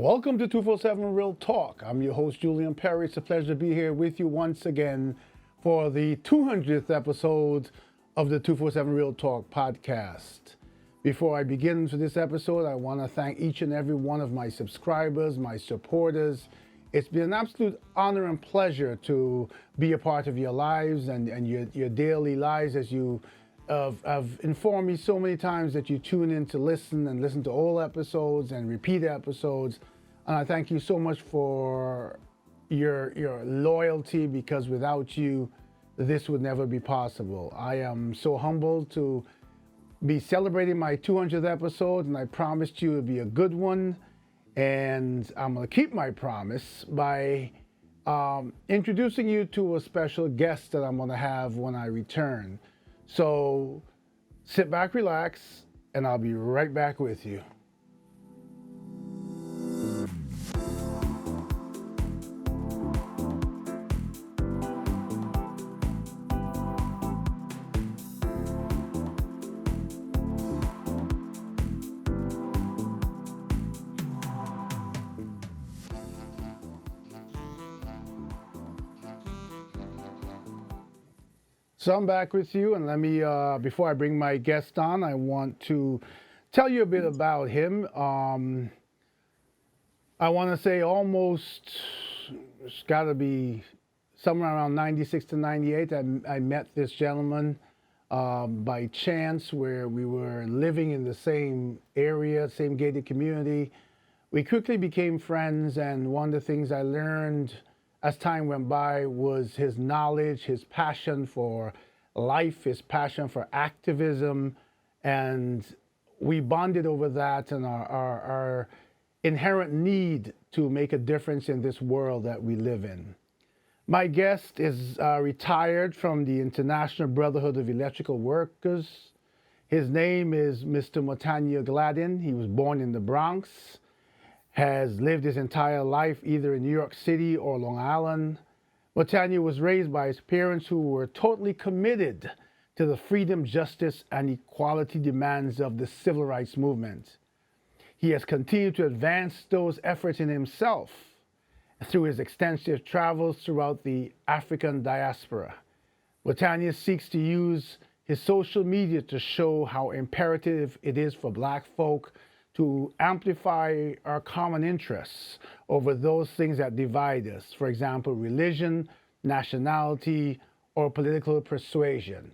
Welcome to 247 Real Talk. I'm your host, Julian Perry. It's a pleasure to be here with you once again for the 200th episode of the 247 Real Talk podcast. Before I begin for this episode, I want to thank each and every one of my subscribers, my supporters. It's been an absolute honor and pleasure to be a part of your lives and your daily lives as you have informed me so many times that you tune in to listen to all episodes and repeat episodes. And I thank you so much for your loyalty, because without you, this would never be possible. I am so humbled to be celebrating my 200th episode, and I promised you it would be a good one. And I'm going to keep my promise by introducing you to a special guest that I'm going to have when I return. So sit back, relax, and I'll be right back with you. So I'm back with you, and let me, before I bring my guest on, I want to tell you a bit about him. I want to say almost, it's got to be somewhere around 96 to 98, I met this gentleman by chance, where we were living in the same area, same gated community. We quickly became friends, and one of the things I learned as time went by was his knowledge, his passion for life, his passion for activism, and we bonded over that and our inherent need to make a difference in this world that we live in. My guest is retired from the International Brotherhood of Electrical Workers. His name is Mr. Motanya Gladden. He was born in the Bronx, has lived his entire life either in New York City or Long Island. Motanya was raised by his parents, who were totally committed to the freedom, justice, and equality demands of the civil rights movement. He has continued to advance those efforts in himself through his extensive travels throughout the African diaspora. Motanya seeks to use his social media to show how imperative it is for Black folk to amplify our common interests over those things that divide us. For example, religion, nationality, or political persuasion.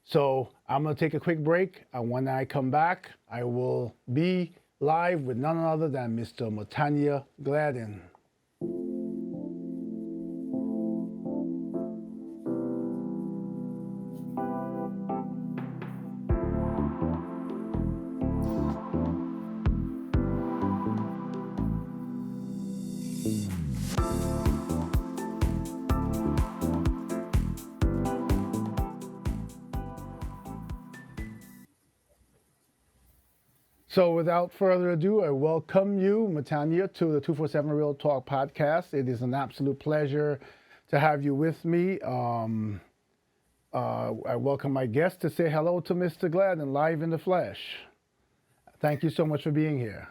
So I'm going to take a quick break, and when I come back, I will be live with none other than Mr. Motanya Gladden. So without further ado, I welcome you, Motanya, to the 247 Real Talk podcast. It is an absolute pleasure to have you with me. I welcome my guest to say hello to Mr. Gladden live in the flesh. Thank you so much for being here.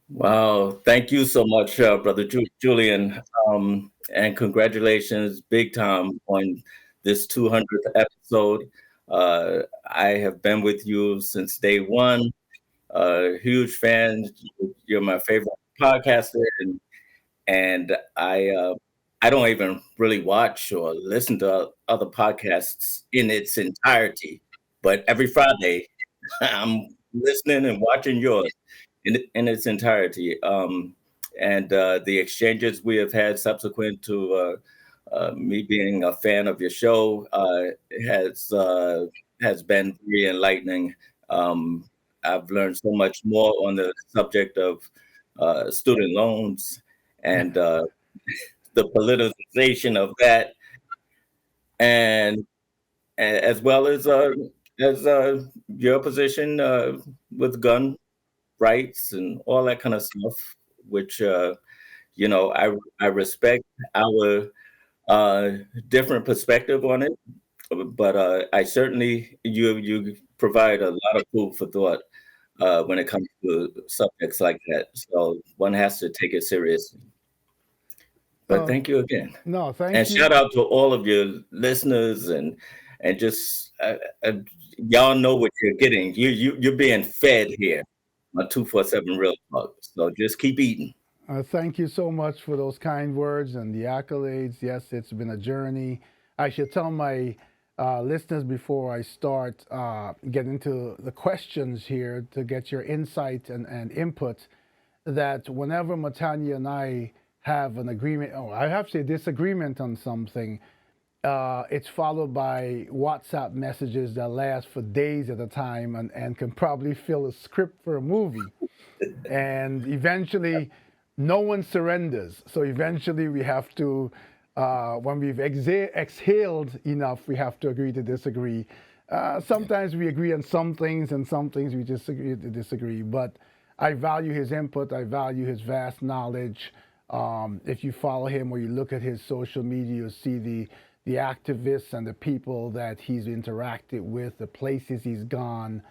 Wow, thank you so much, Brother Julian, and congratulations big time on this 200th episode. I have been with you since day one. Huge fan. You're my favorite podcaster, and I don't even really watch or listen to other podcasts in its entirety. But every Friday, I'm listening and watching yours in its entirety. And the exchanges we have had subsequent to me being a fan of your show has been very enlightening. I've learned so much more on the subject of student loans and the politicization of that, and as well as your position with gun rights and all that kind of stuff, which I respect our different perspective on it, but I certainly you provide a lot of food for thought when it comes to subjects like that. So one has to take it seriously. But Uh, thank you again. no, And thank you. shout out to all of your listeners and just y'all know what you're getting. You're being fed here on 247 Real Talk. So just keep eating. Thank you so much for those kind words and the accolades. Yes, it's been a journey. I should tell my listeners before I start getting into the questions here to get your insight and input that whenever Matanya and I have an agreement, oh, I have to say disagreement on something, it's followed by WhatsApp messages that last for days at a time and can probably fill a script for a movie. And eventually, no one surrenders. So eventually, we have to, when we've exhaled enough, we have to agree to disagree. Sometimes we agree on some things, and some things we disagree to disagree. But I value his input. I value his vast knowledge. If you follow him or you look at his social media, you'll see the activists and the people that he's interacted with, the places he's gone,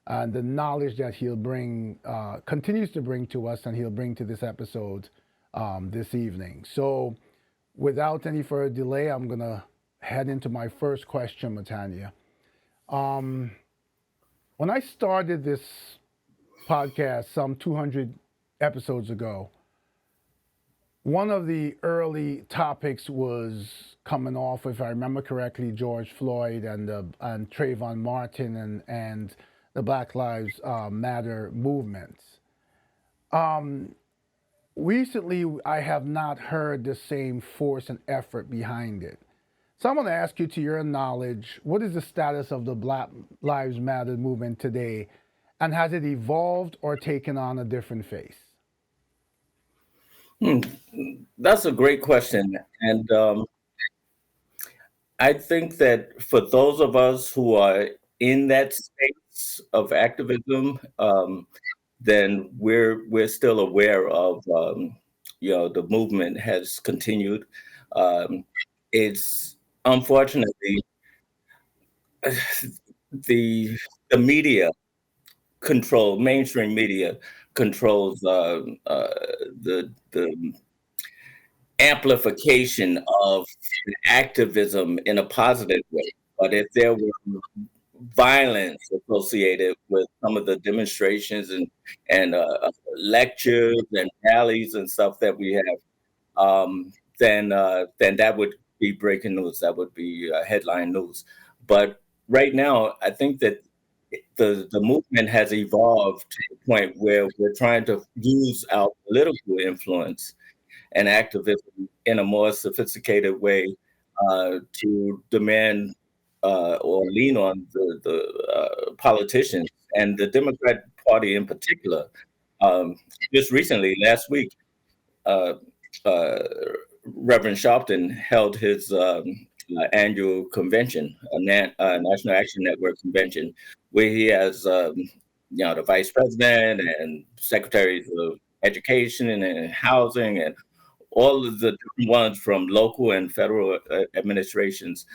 and the knowledge that he'll bring, continues to bring to us, and he'll bring to this episode this evening. So, without any further delay, I'm gonna head into my first question, Matanya. Um, when I started this podcast some 200 episodes ago, one of the early topics was coming off, if I remember correctly, George Floyd and Trayvon Martin and the Black Lives Matter movements. Um, Recently, I have not heard the same force and effort behind it. So I'm going to ask you, to your knowledge, what is the status of the Black Lives Matter movement today, and has it evolved or taken on a different face? Hmm, that's a great question. And I think that for those of us who are in that space of activism, then we're still aware of the movement has continued. Um, it's unfortunately the the media mainstream media controls the amplification of activism in a positive way. But if there were violence associated with some of the demonstrations and lectures and rallies and stuff that we have, then that would be breaking news. That would be headline news. But right now, I think that the movement has evolved to the point where we're trying to use our political influence and activism in a more sophisticated way to demand or lean on the politicians and the Democrat Party in particular. Um, just recently, last week, uh, uh, Reverend Sharpton held his annual convention, National Action Network convention, where he has the vice president and secretaries of education and housing and all of the different ones from local and federal administrations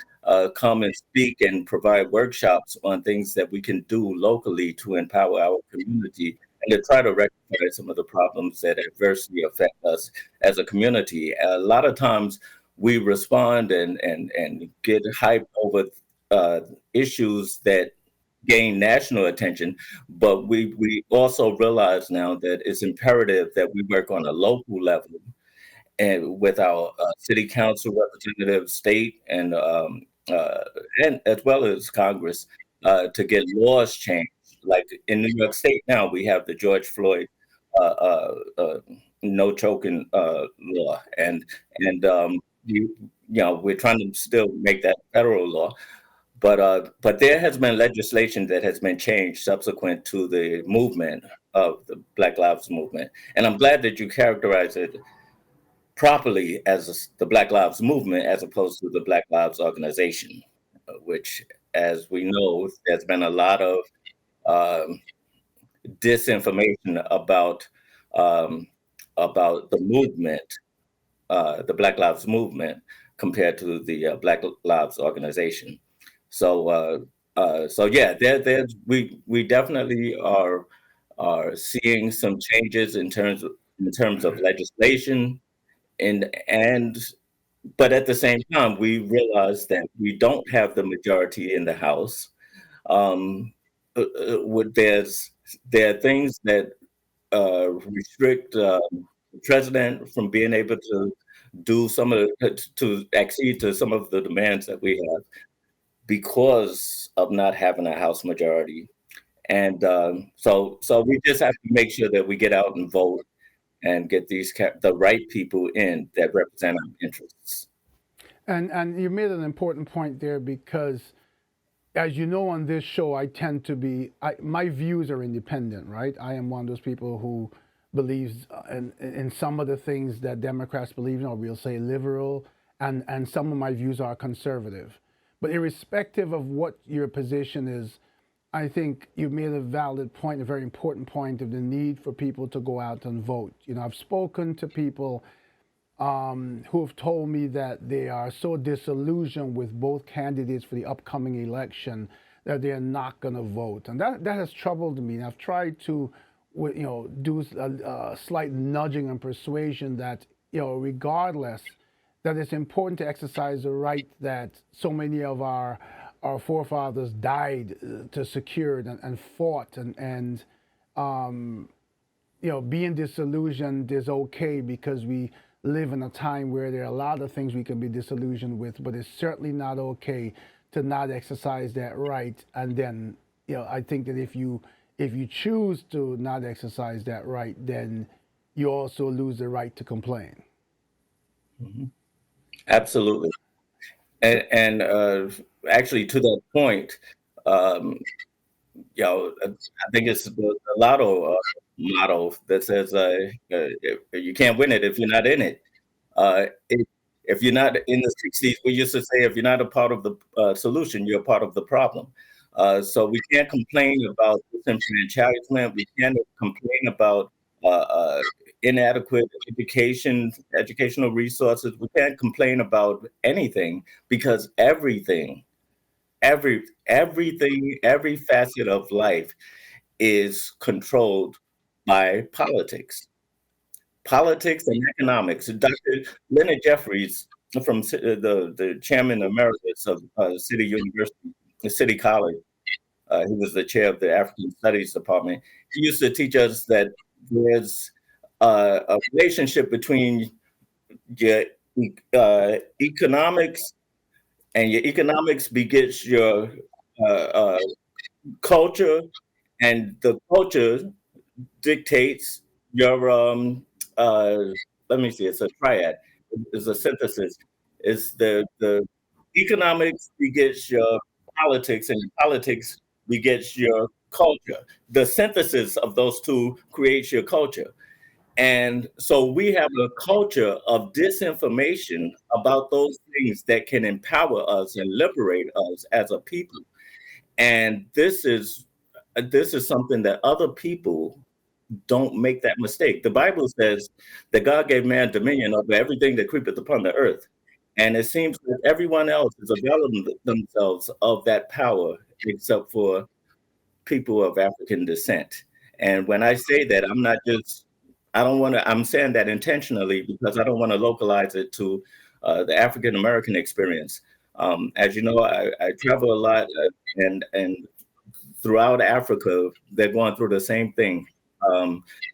come and speak and provide workshops on things that we can do locally to empower our community and to try to rectify some of the problems that adversely affect us as a community. A lot of times we respond and get hyped over uh, issues that gain national attention, but we also realize now that it's imperative that we work on a local level and with our city council representatives, state, uh, and as well as Congress, to get laws changed. Like in New York State now, we have the George Floyd uh, uh, uh, no choking law, and we're trying to still make that federal law. But there has been legislation that has been changed subsequent to the movement of the Black Lives Movement, and I'm glad that you characterize it properly as the Black Lives Movement as opposed to the Black Lives Organization, which, as we know, there's been a lot of um, disinformation um, about the movement, the Black Lives Movement, compared to the Black Lives Organization. So, so yeah, there's we definitely are are seeing some changes in terms of legislation, and but at the same time, we realize that we don't have the majority in the House. Um, there are things that restrict the president from being able to do some of to accede to some of the demands that we have because of not having a House majority. And so we just have to make sure that we get out and vote and get the right people in that represent our interests. And you made an important point there because, as you know, on this show, I tend to be my views are independent, right? I am one of those people who believes in some of the things that Democrats believe in, or we'll say liberal, and some of my views are conservative. But irrespective of what your position is, I think you made a valid point, a very important point of the need for people to go out and vote. You know, I've spoken to people who have told me that they are so disillusioned with both candidates for the upcoming election that they are not going to vote, and that has troubled me. And I've tried to, do a slight nudging and persuasion that regardless, that it's important to exercise the right that so many of our forefathers died to secure and fought and being disillusioned is okay because we live in a time where there are a lot of things we can be disillusioned with, but it's certainly not okay to not exercise that right. And then, I think that if you choose to not exercise that right, then you also lose the right to complain. Mhm. Absolutely. And actually, to that point, um, I think it's the Lotto motto that says, "You can't win it if you're not in it." If you're not in the 60s, we used to say, if you're not a part of the solution, you're a part of the problem. So we can't complain about disenfranchisement. We can't complain about uh, uh, inadequate educational resources. We can't complain about anything because every facet of life is controlled by politics and economics. Dr. Leonard Jeffries, from the chairman emeritus of City University, City College, he was the chair of the African Studies Department. He used to teach us that there's a relationship between your economics, and your economics begets your uh, uh, culture, and the culture dictates your uh let me see, it's a triad, it's a synthesis. It's the economics begets your politics, and your politics begets your culture. The synthesis of those two creates your culture. And so we have a culture of disinformation about those things that can empower us and liberate us as a people. And this is something that other people don't make that mistake. The Bible says that God gave man dominion over everything that creepeth upon the earth. And it seems that everyone else is availing themselves of that power except for people of African descent. And when I say that, I don't want to, I'm saying that intentionally because I don't want to localize it to the African American experience. As you know, I travel a lot, and throughout Africa, they're going through the same thing.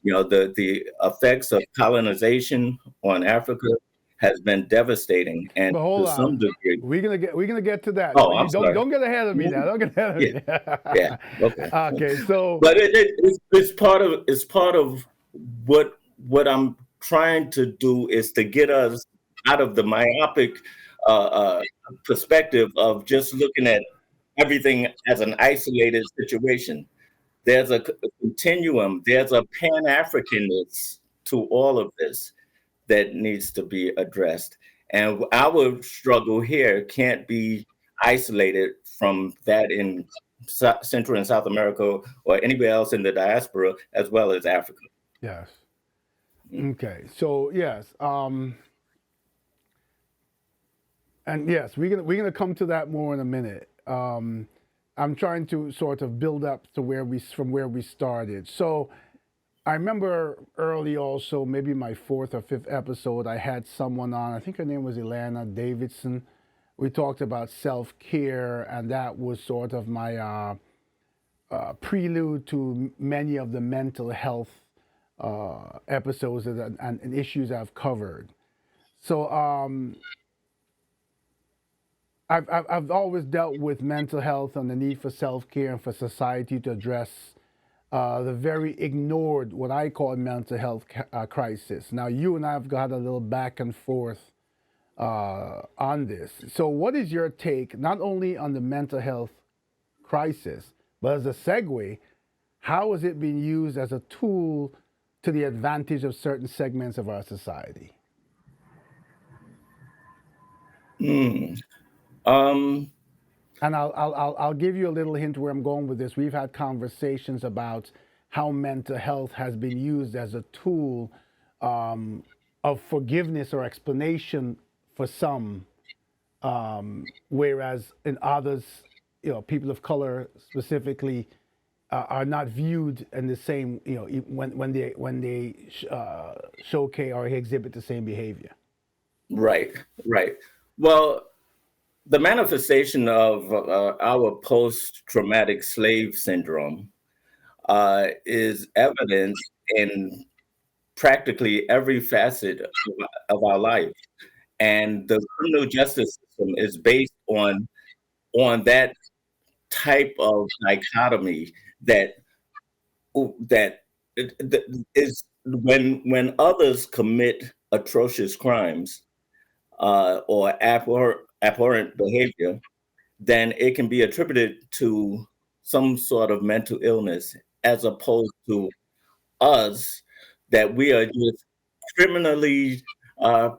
The effects of colonization on Africa has been devastating, and But to hold some on, degree. we're gonna get to that. Oh, You I'm don't sorry. don't get ahead of me now. Mhm. Don't get ahead of Yeah, me. yeah, okay. Okay, so But it's part of what I'm trying to do is to get us out of the myopic uh, uh, perspective of just looking at everything as an isolated situation. There's a continuum. There's a pan-Africanness to all of this that needs to be addressed. And our struggle here can't be isolated from that in Central and South America or anywhere else in the diaspora, as well as Africa. yes, Mm. okay, so yes, and yes, we're gonna come to that more in a minute. I'm trying to sort of build up to where we started. So I remember early also, maybe my fourth or fifth episode, I had someone on. I think her name was Ilana Davidson. We talked about self care, and that was sort of my prelude to many of the mental health episodes and issues I've covered. So I've always dealt with mental health and the need for self care and for society to address the very ignored, what I call mental health crisis. Now, you and I have got a little back and forth on this. So, what is your take, not only on the mental health crisis, but as a segue, how is it being used as a tool to the advantage of certain segments of our society? Hmm. Um, And I'll give you a little hint where I'm going with this. We've had conversations about how mental health has been used as a tool um, of forgiveness or explanation for some, whereas in others, people of color specifically are not viewed in the same, when they showcase or exhibit the same behavior. right, right. Well, the manifestation of our post-traumatic slave syndrome is evident in practically every facet of our life, and the criminal justice system is based on that type of dichotomy that that is when others commit atrocious crimes or abhorrent behavior, then it can be attributed to some sort of mental illness, as opposed to us, that we are just criminally uh,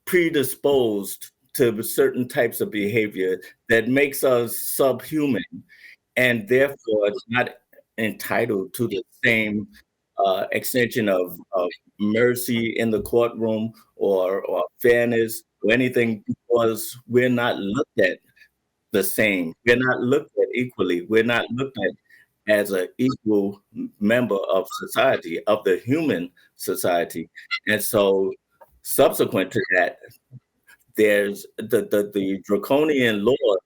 predisposed to certain types of behavior that makes us subhuman, and therefore not entitled to the same extension of mercy in the courtroom, or fairness or anything, because we're not looked at the same. We're not looked at equally. We're not looked at as an equal member of society, of the human society. And so, subsequent to that, there's the draconian laws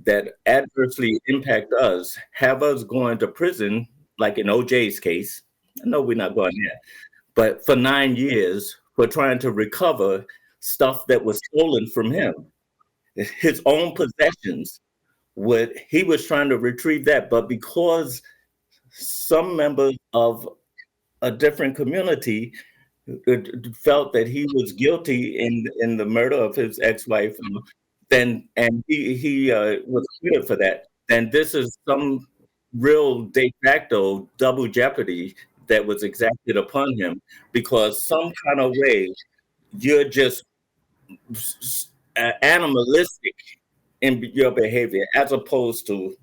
that adversely impact us, have us going to prison, like in OJ's case. I know we're not going there, but for 9 years for trying to recover stuff that was stolen from him, his own possessions. What he was trying to retrieve that, but because some members of a different community felt that he was guilty in the murder of his ex-wife, then and he was acquitted for that, then this is some real de facto double jeopardy that was exacted upon him, because some kind of way you're just animalistic in your behavior, as opposed to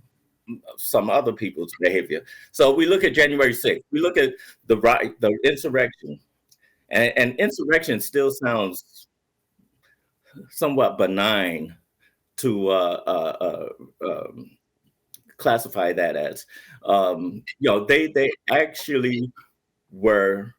some other people's behavior. So we look at January 6th, we look at the insurrection, and insurrection still sounds somewhat benign to classify that as. They actually were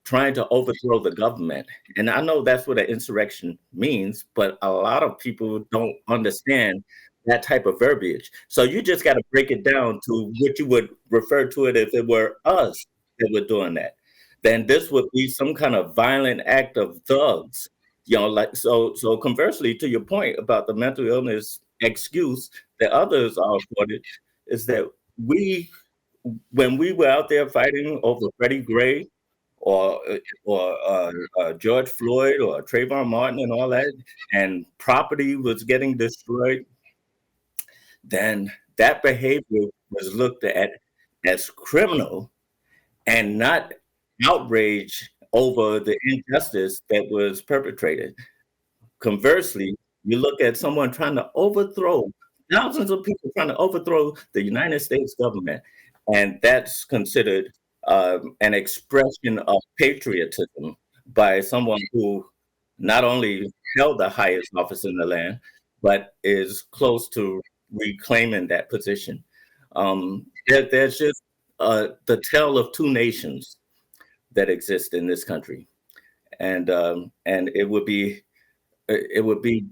trying to overthrow the government. And I know that's what an insurrection means, but a lot of people don't understand that type of verbiage. So you just got to break it down to what you would refer to it if it were us that were doing that. Then this would be some kind of violent act of thugs. Like, so conversely to your point about the mental illness excuse that others are afforded, is that we when we were out there fighting over Freddie Gray, or George Floyd or Trayvon Martin and all that, and property was getting destroyed, then that behavior was looked at as criminal, and not outrage over the injustice that was perpetrated. Conversely, you look at someone trying to overthrow, thousands of people trying to overthrow the United States government, and that's considered an expression of patriotism by someone who not only held the highest office in the land, but is close to reclaiming that position. There's just the tale of two nations that exist in this country, and it would be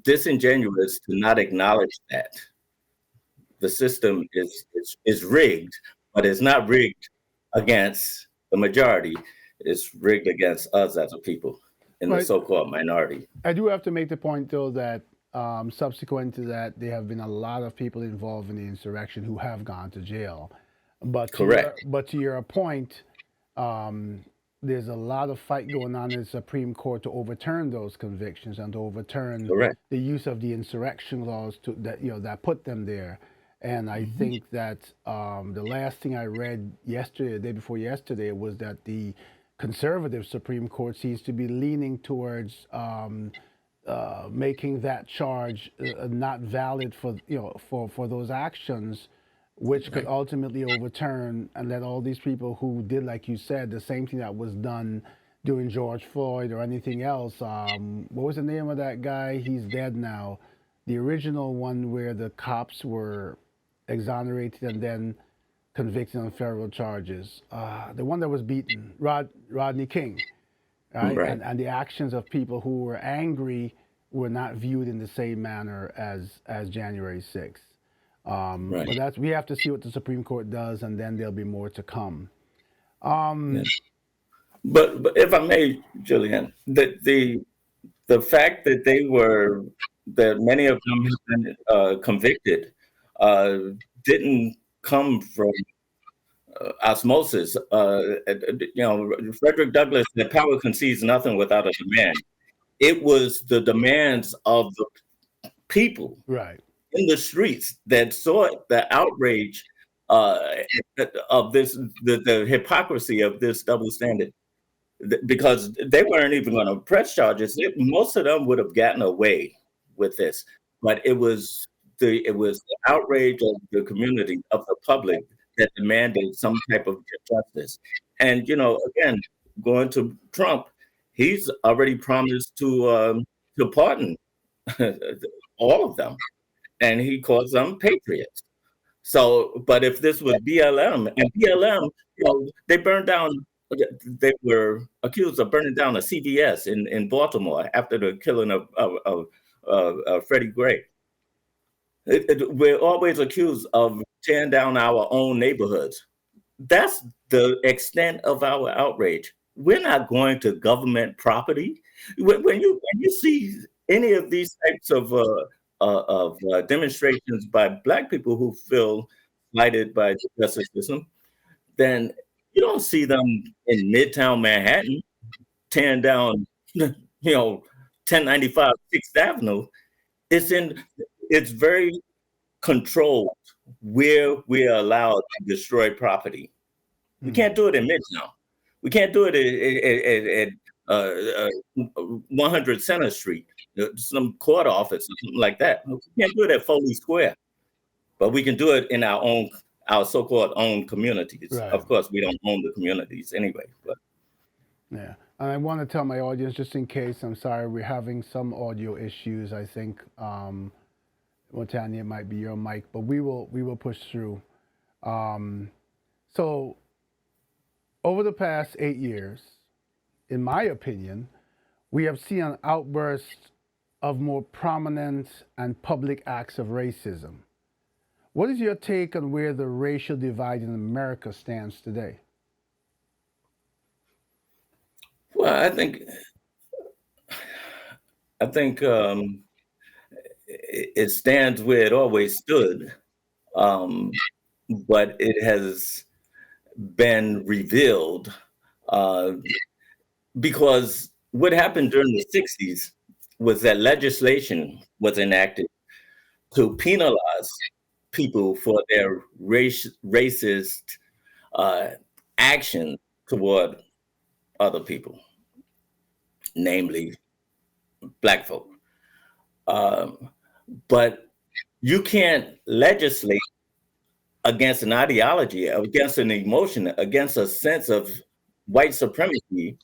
disingenuous to not acknowledge that the system is rigged, but it's not rigged against the majority. It's rigged against us as a people in the Right. so-called minority. I do have to make the point, though, that subsequent to that, there have been a lot of people involved in the insurrection who have gone to jail. Correct. But to your point, um, there's a lot of fight going on in the Supreme Court to overturn those convictions and to overturn Correct. the use of the insurrection laws that that put them there. And I think that the last thing I read yesterday, the day before yesterday, was that the conservative Supreme Court seems to be leaning towards making that charge not valid for for those actions, which could Right. ultimately overturn and let all these people who did, like you said, the same thing that was done during George Floyd or anything else. What was the name of that guy? He's dead now. The original one where the cops were exonerated and then convicted on federal charges. The one that was beaten, Rodney King, right? Right. And the actions of people who were angry were not viewed in the same manner as January 6th. Right. But we have to see what the Supreme Court does, and then there'll be more to come. Yes. But if I may, Julian, the fact that that many of them have been convicted uh, didn't come from osmosis. Frederick Douglass said, "Power concedes nothing without a demand." It was the demands of the people Right. in the streets that saw the outrage uh, of the hypocrisy of this double standard, because they weren't even going to press charges. Most of them would have gotten away with this, but it was the outrage of the community, of the public, that demanded some type of justice. And again, going to Trump, he's already promised to pardon all of them, and he calls them patriots. So, but if this was BLM, and BLM, they burned down, they were accused of burning down a CVS in Baltimore after the killing of Freddie Gray. We're always accused of tearing down our own neighborhoods. That's the extent of our outrage. We're not going to government property. When you see any of these types of demonstrations by Black people who feel slighted by the justice system, then you don't see them in Midtown Manhattan tearing down, 1095 Sixth Avenue. It's very controlled where we're allowed to destroy property. We can't do it in Midtown. We can't do it at 100 Center Street, some court office, or something like that. We can't do it at Foley Square, but we can do it in our so-called own communities. Right. Of course, we don't own the communities anyway. But Yeah. And I want to tell my audience, just in case, I'm sorry, we're having some audio issues. I think, Motanya, it might be your mic, but we will push through. So over the past 8 years, in my opinion, we have seen an outburst of more prominent and public acts of racism. What is your take on where the racial divide in America stands today? well, I think it stands where it always stood, um, but it has been revealed uh, because what happened during the 60s was that legislation was enacted to penalize people for their racist uh, action toward other people, namely Black folk. Um, but you can't legislate against an ideology, against an emotion, against a sense of white supremacy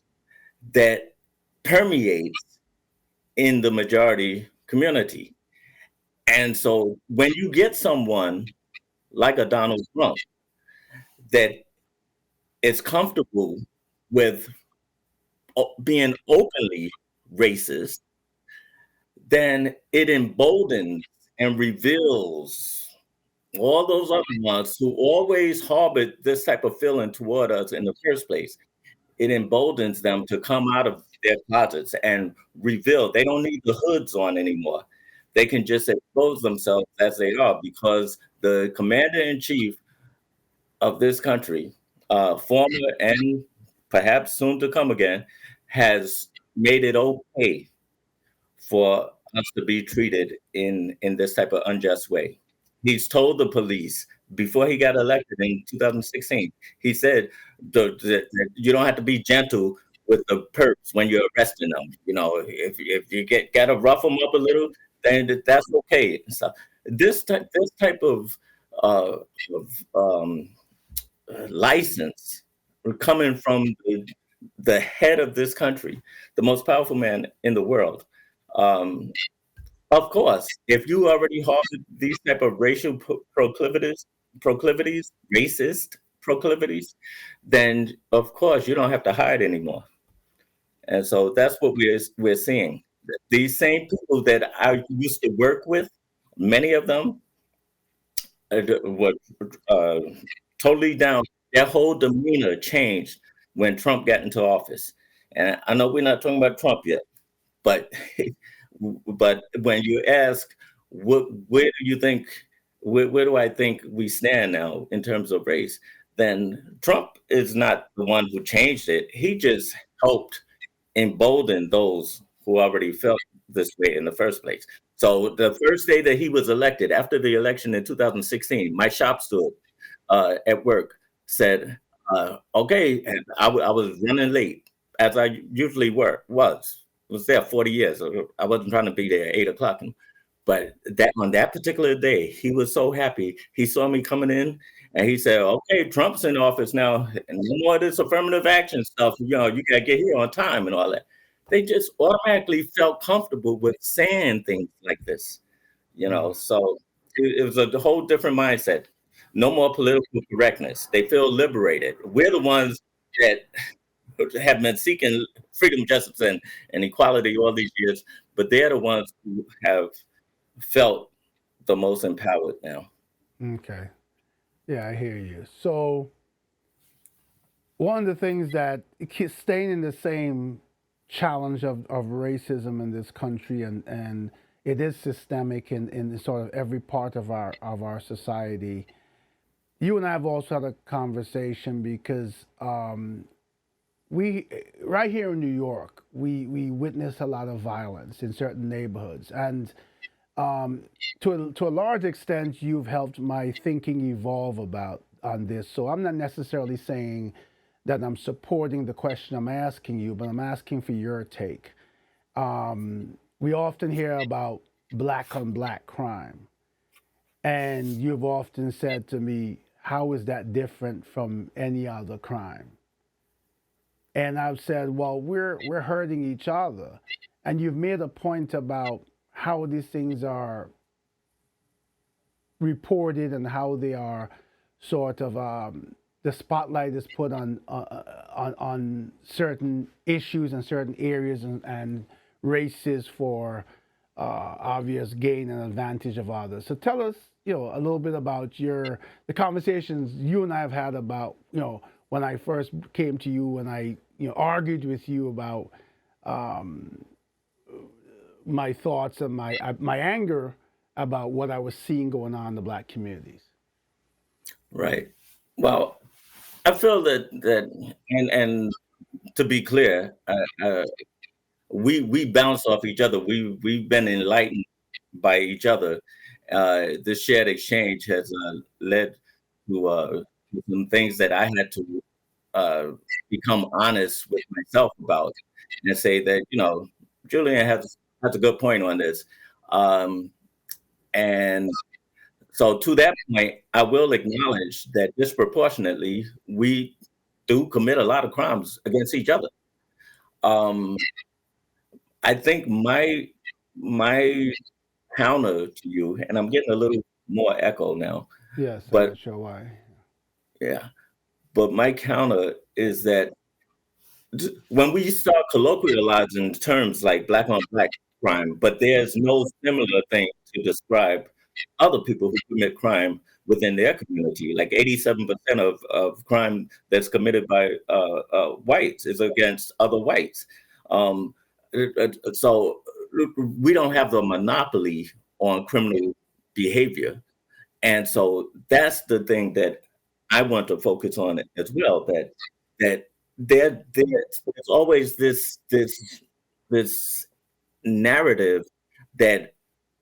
that permeates in the majority community. And so when you get someone like a Donald Trump that is comfortable with being openly racist, then it emboldens and reveals all those other ones who always harbored this type of feeling toward us in the first place. It emboldens them to come out of their closets and reveal. They don't need the hoods on anymore. They can just expose themselves as they are because the commander in chief of this country, former and perhaps soon to come again, has made it okay for us to be treated in this type of unjust way. He's told the police before he got elected in 2016. He said that you don't have to be gentle with the perps when you're arresting them. You know, if you gotta rough them up a little, then that's okay. And stuff. This type uh, of license coming from the head of this country, the most powerful man in the world. Um, of course, if you already harbor these type of racial proclivities, racist proclivities, then of course you don't have to hide anymore. And so that's what we're seeing. These same people that I used to work with, many of them were uh, totally down. Their whole demeanor changed when Trump got into office. And I know we're not talking about Trump yet, but but when you ask, where do you think, where do I think we stand now in terms of race? Then Trump is not the one who changed it. He just helped embolden those who already felt this way in the first place. So the first day that he was elected, after the election in 2016, my shop steward at work said, "Okay," and I was running late as I usually was there 40 years. So I wasn't trying to be there at 8 o'clock. But that on that particular day, he was so happy. He saw me coming in and he said, "Okay, Trump's in office now, and no more of this affirmative action stuff. You know, you gotta get here on time and all that." They just automatically felt comfortable with saying things like this, you know. Mm. So it was a whole different mindset. No more political correctness. They feel liberated. We're the ones that have been seeking freedom, justice, and equality all these years, but they're the ones who have felt the most empowered now. Okay. Yeah, I hear you. So one of the things that it keeps staying in the same challenge of racism in this country, and it is systemic in sort of every part of our society. You and I have also had a conversation because we right here in New York, we witness a lot of violence in certain neighborhoods, and um, to a large extent, you've helped my thinking evolve about on this. So I'm not necessarily saying that I'm supporting the question I'm asking you, but I'm asking for your take. We often hear about black on black crime, and you've often said to me, "How is that different from any other crime?" And I've said, "Well, we're hurting each other," and you've made a point about how these things are reported and how they are sort of the spotlight is put on certain issues and certain areas and races for obvious gain and advantage of others. So tell us, a little bit about the conversations you and I have had about, when I first came to you and I, argued with you about um, my thoughts and my anger about what I was seeing going on in the black communities. Right. Well, I feel that, and to be clear, we bounce off each other. We've been enlightened by each other. This shared exchange has led to some things that I had to uh, become honest with myself about, and say that Julian has a good point on this, um, and so to that point, I will acknowledge that disproportionately we do commit a lot of crimes against each other. Um, I think my counter to you, and I'm getting a little more echo now, Yes, I'm but not sure why. yeah, but my counter is that when we start colloquializing terms like black on black crime, but there's no similar thing to describe other people who commit crime within their community. Like 87% of crime that's committed by whites is against other whites. Um, so we don't have the monopoly on criminal behavior. And so that's the thing that I want to focus on as well. That there's always this narrative that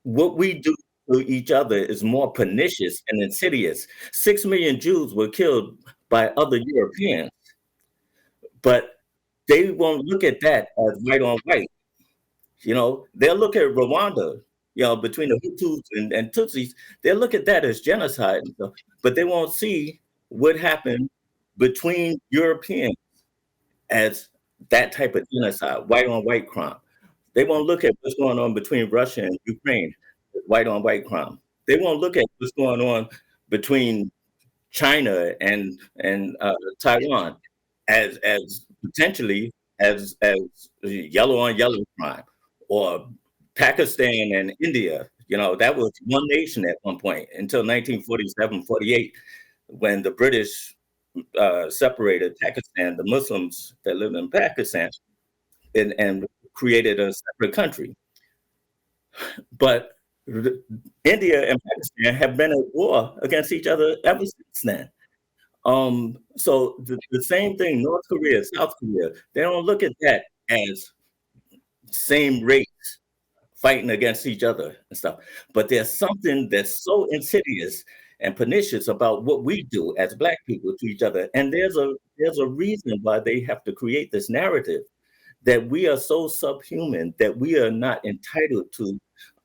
what we do to each other is more pernicious and insidious. 6 million Jews were killed by other Europeans, but they won't look at that as white on white. They'll look at Rwanda, between the Hutus and Tutsis, they'll look at that as genocide, and stuff, but they won't see what happened between Europeans as that type of genocide, white on white crime. They won't look at what's going on between Russia and Ukraine, white on white crime. They won't look at what's going on between China and Taiwan as potentially as yellow on yellow crime, or Pakistan and India. That was one nation at one point until 1947, 48, when the British separated Pakistan, the Muslims that lived in Pakistan, and created a separate country. But India and Pakistan have been at war against each other ever since then. So the same thing, North Korea, South Korea, they don't look at that as same race fighting against each other and stuff. But there's something that's so insidious and pernicious about what we do as Black people to each other. And there's a reason why they have to create this narrative that we are so subhuman that we are not entitled to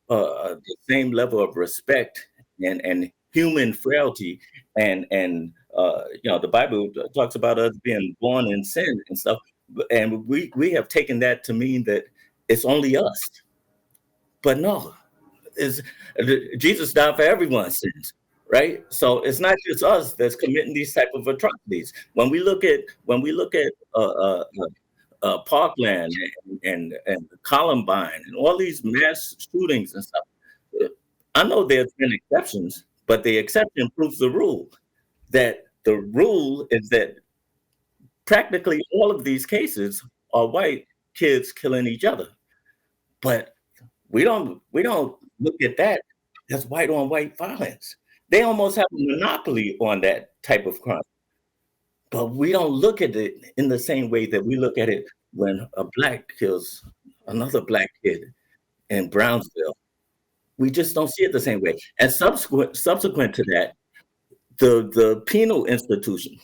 the same level of respect and human frailty, and the Bible talks about us being born in sin and stuff, and we have taken that to mean that it's only us, but no, is Jesus died for everyone's sins, right? So it's not just us that's committing these type of atrocities. When we look at Parkland and Columbine and all these mass shootings and stuff, I know there's been exceptions, but the exception proves the rule. That the rule is that practically all of these cases are white kids killing each other, but we don't look at that as white on white violence. They almost have a monopoly on that type of crime, but we don't look at it in the same way that we look at it when a Black kills another Black kid in Brownsville. We just don't see it the same way. And subsequent to that, the penal institution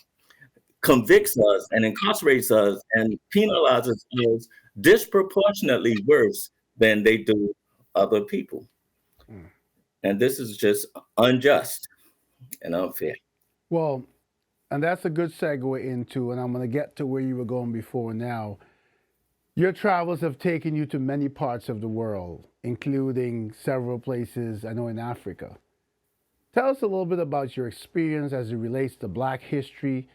convicts us and incarcerates us and penalizes us disproportionately worse than they do other people. Mm. And this is just unjust and unfair. Well, and that's a good segue into, and I'm going to get to where you were going before now. Your travels have taken you to many parts of the world, including several places, I know, in Africa. Tell us a little bit about your experience as it relates to Black history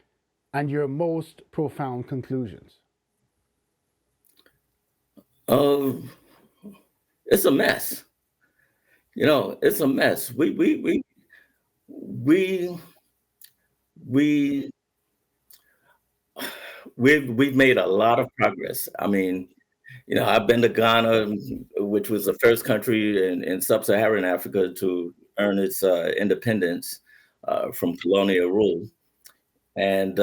and your most profound conclusions. Um, it's a mess. It's a mess. We we we've made a lot of progress. I mean, I've been to Ghana, which was the first country in sub-Saharan Africa to earn its independence from colonial rule, and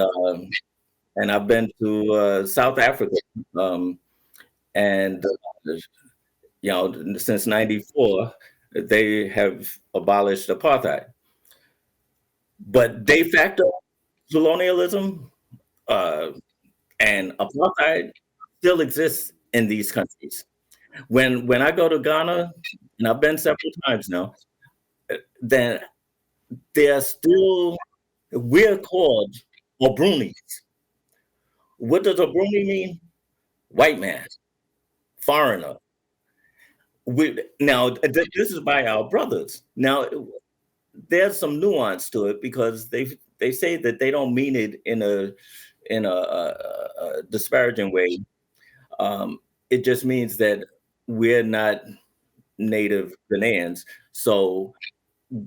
I've been to South Africa, and since '94 they have abolished apartheid, but de facto colonialism uh, and apartheid still exists in these countries. When I go to Ghana, and I've been several times now, then they're still we're called Obrunis. What does Obruni mean? White man, foreigner. This is by our brothers. Now there's some nuance to it because they say that they don't mean it in a disparaging way. It just means that we're not native Ghanaians, so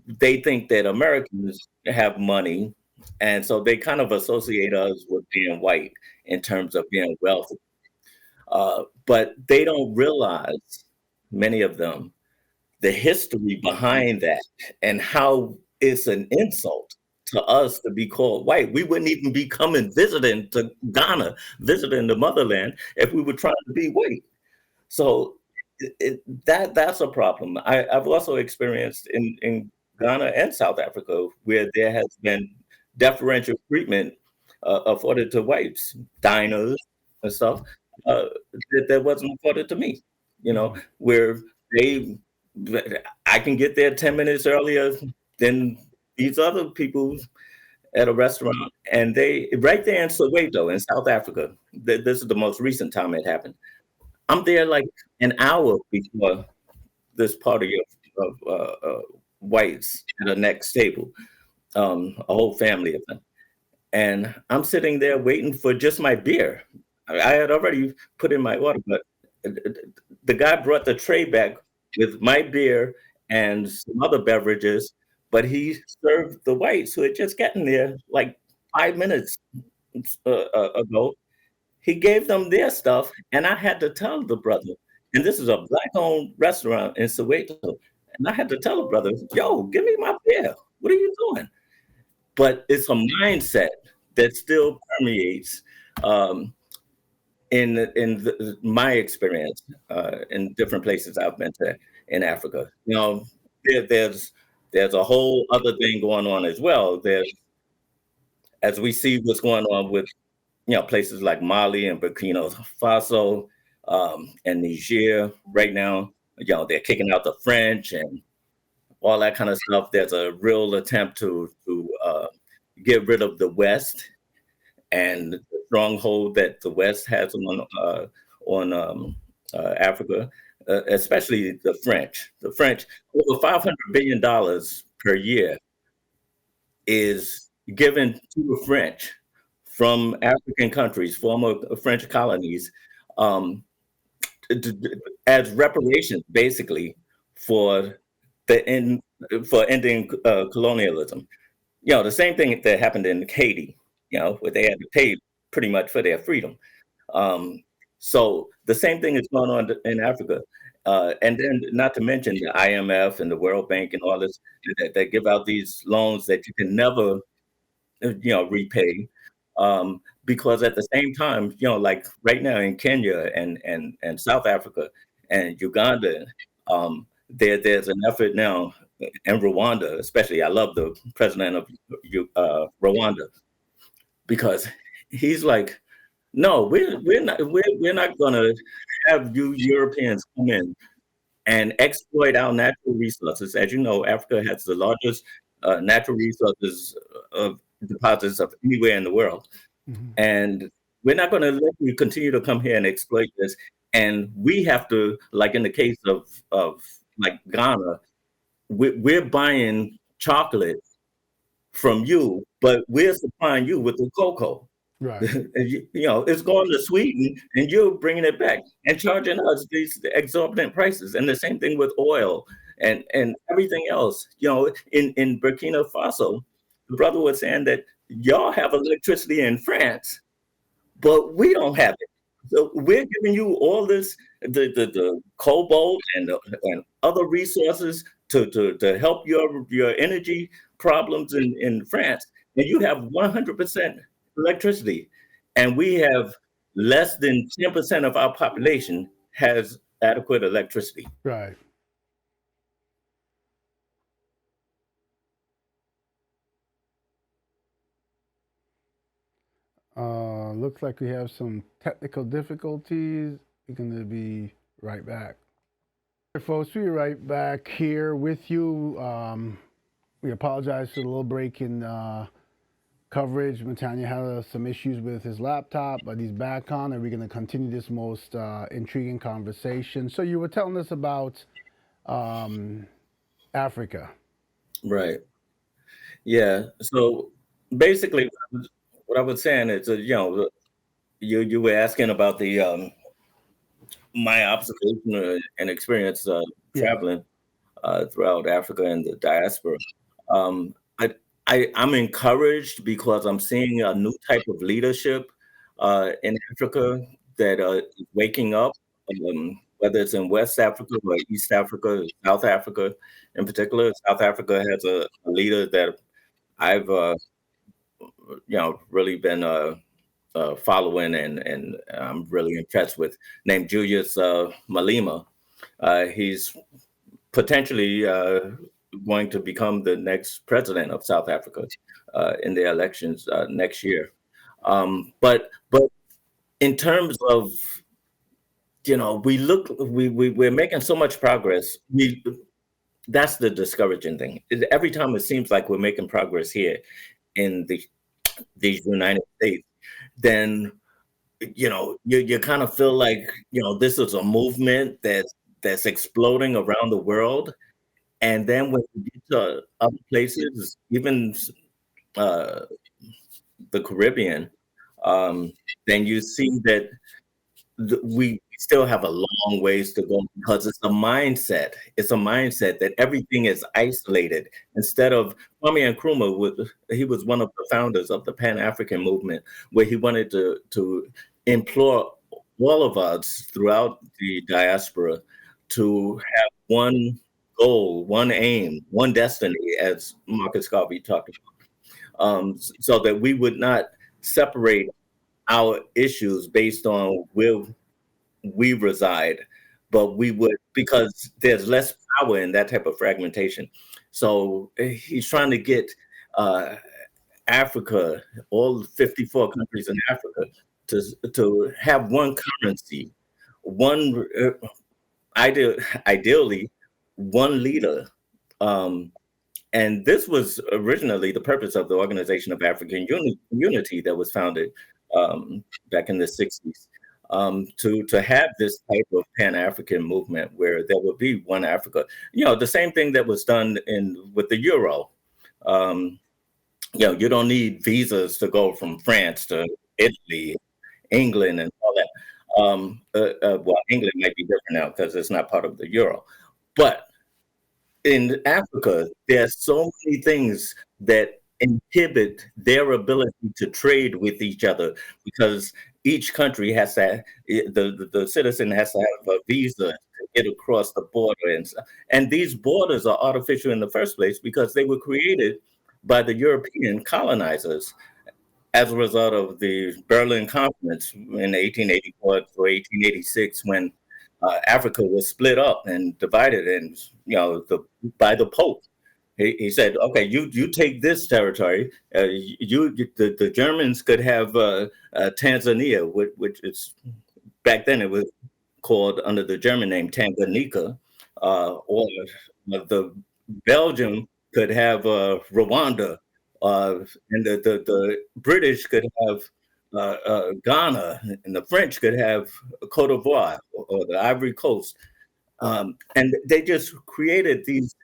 they think that Americans have money, and so they kind of associate us with being white in terms of being wealthy. But they don't realize, many of them, the history behind that and how it's an insult to us to be called white. We wouldn't even be coming visiting to Ghana, visiting the motherland, if we were trying to be white. So that's a problem. I've also experienced in Ghana and South Africa where there has been deferential treatment afforded to whites, diners and stuff, uh, that wasn't afforded to me. Where they, I can get there 10 minutes earlier than these other people at a restaurant, and they right there in Soweto in South Africa. This is the most recent time it happened. I'm there like an hour before this party of whites at the next table, a whole family of them. And I'm sitting there waiting for just my beer. I had already put in my order, but the guy brought the tray back with my beer and some other beverages, but he served the whites who had just gotten there like 5 minutes ago. He gave them their stuff, and I had to tell the brother, and this is a black-owned restaurant in Soweto, and I had to tell the brother, "Yo, give me my beer. What are you doing?" But it's a mindset that still permeates um, in my experience in different places I've been to in Africa. There, there's there's a whole other thing going on as well. As we see what's going on with places like Mali and Burkina Faso and Niger right now. They're kicking out the French and all that kind of stuff. There's a real attempt to get rid of the West and the stronghold that the West has on Africa, especially the French. The French, over $500 billion per year is given to the French from African countries, former French colonies, um, as reparations, basically, for the end for ending colonialism. The same thing that happened in Haiti. Where they had to pay pretty much for their freedom. Um, so the same thing is going on in Africa. And then, not to mention the IMF and the World Bank and all this that give out these loans that you can never repay, because at the same time, like right now in Kenya and South Africa and Uganda, there's an effort now in Rwanda, especially. I love the president of Rwanda, because he's like, no, we're not gonna have you Europeans come in and exploit our natural resources. As you know, Africa has the largest natural resources of deposits of anywhere in the world. Mhm. And we're not going to let you continue to come here and exploit this. And we have to, like in the case of like Ghana, we're buying chocolate from you, but we're supplying you with the cocoa. Right. And it's going to Sweden, and you're bringing it back and charging us these exorbitant prices. And the same thing with oil and everything else. In Burkina Faso, the brother was saying that y'all have electricity in France, but we don't have it. So we're giving you all this, the cobalt and other resources to help your energy problems in France, and you have 100% electricity, and we have less than 10% of our population has adequate electricity. Right. Looks like we have some technical difficulties. We're going to be right back. Hey, folks, we're right back here with you. We apologize for the little break in coverage. Motanya had some issues with his laptop, but he's back on, and we're going to continue this most intriguing conversation. So you were telling us about um, Africa. Right. Yeah. So basically, what I was saying is, you were asking about the my observation and experience Yes. traveling throughout Africa and the diaspora. Um, I, I'm encouraged because I'm seeing a new type of leadership in Africa that is waking up, whether it's in West Africa or East Africa, South Africa in particular. South Africa has a leader that I've really been following, and I'm really impressed with, named Julius Malema. He's potentially going to become the next president of South Africa in the elections next year. But in terms of, we're making so much progress. That's the discouraging thing. Every time it seems like we're making progress here in these United States, then you kind of feel like this is a movement that's exploding around the world. And then when you get to other places, even uh, the Caribbean, then you see that we still have a long ways to go, because it's a mindset. It's a mindset that everything is isolated. Instead of Kwame Nkrumah, he was one of the founders of the Pan African movement, where he wanted to implore all of us throughout the diaspora to have one goal, one aim, one destiny, as Marcus Garvey talked about, so that we would not separate our issues based on where we reside, but we would, because there's less power in that type of fragmentation. So he's trying to get uh, Africa, all 54 countries in Africa, to have one currency, one ideally one leader. Um, and this was originally the purpose of the Organization of African Unity that was founded back in the 60s, to have this type of Pan-African movement where there would be one Africa. The same thing that was done with the Euro. Um, you don't need visas to go from France to Italy, England, and all that. Well, England might be different now because it's not part of the Euro. But in Africa, there's so many things that inhibit their ability to trade with each other, because each country has to, the citizen has to have a visa to get across the border, and these borders are artificial in the first place because they were created by the European colonizers as a result of the Berlin Conference in 1884 to 1886, when Africa was split up and divided, and by the Pope. He said, "Okay, you take this territory. The Germans could have Tanzania, which is back then it was called under the German name Tanganyika, or the Belgium could have Rwanda, and the British could have Ghana, and the French could have Cote d'Ivoire, or the Ivory Coast." And they just created these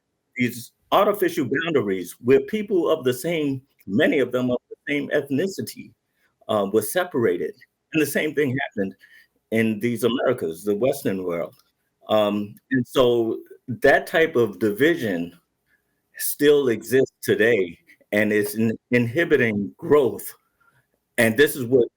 artificial boundaries where people of the same, many of them of the same ethnicity, were separated. And the same thing happened in these Americas, the Western world. And so that type of division still exists today, and it's inhibiting growth. And this is what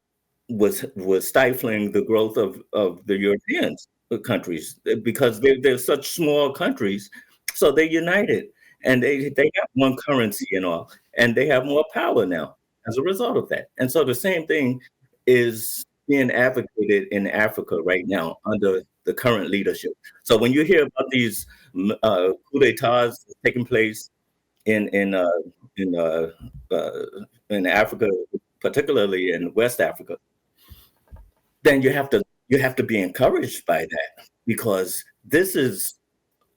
was stifling the growth of the European countries, because they're such small countries. So they united, and they have one currency and all, and they have more power now as a result of that. And so the same thing is being advocated in Africa right now under the current leadership. So when you hear about these coup d'états taking place in in uh, in uh, uh, in Africa, particularly in West Africa, then you have to be encouraged by that, because this is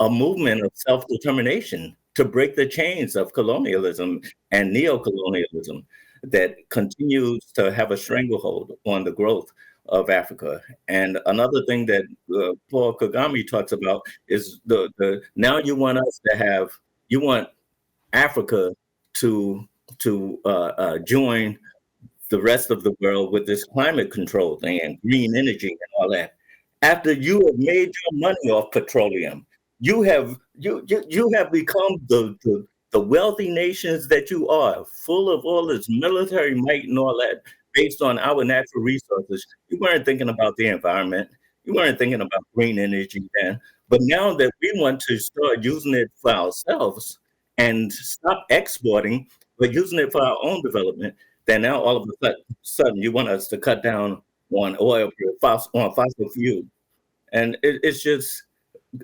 a movement of self-determination. to break the chains of colonialism and neocolonialism that continues to have a stranglehold on the growth of Africa. And another thing that Paul Kagame talks about is the now you want Africa to join the rest of the world with this climate control thing and green energy and all that. After you have made your money off petroleum, you have become the wealthy nations that you are, full of all this military might and all that, based on our natural resources. You weren't thinking about the environment. You weren't thinking about green energy then. But now that we want to start using it for ourselves and stop exporting, but using it for our own development, then now all of a sudden you want us to cut down on oil, on fossil fuel. And it's just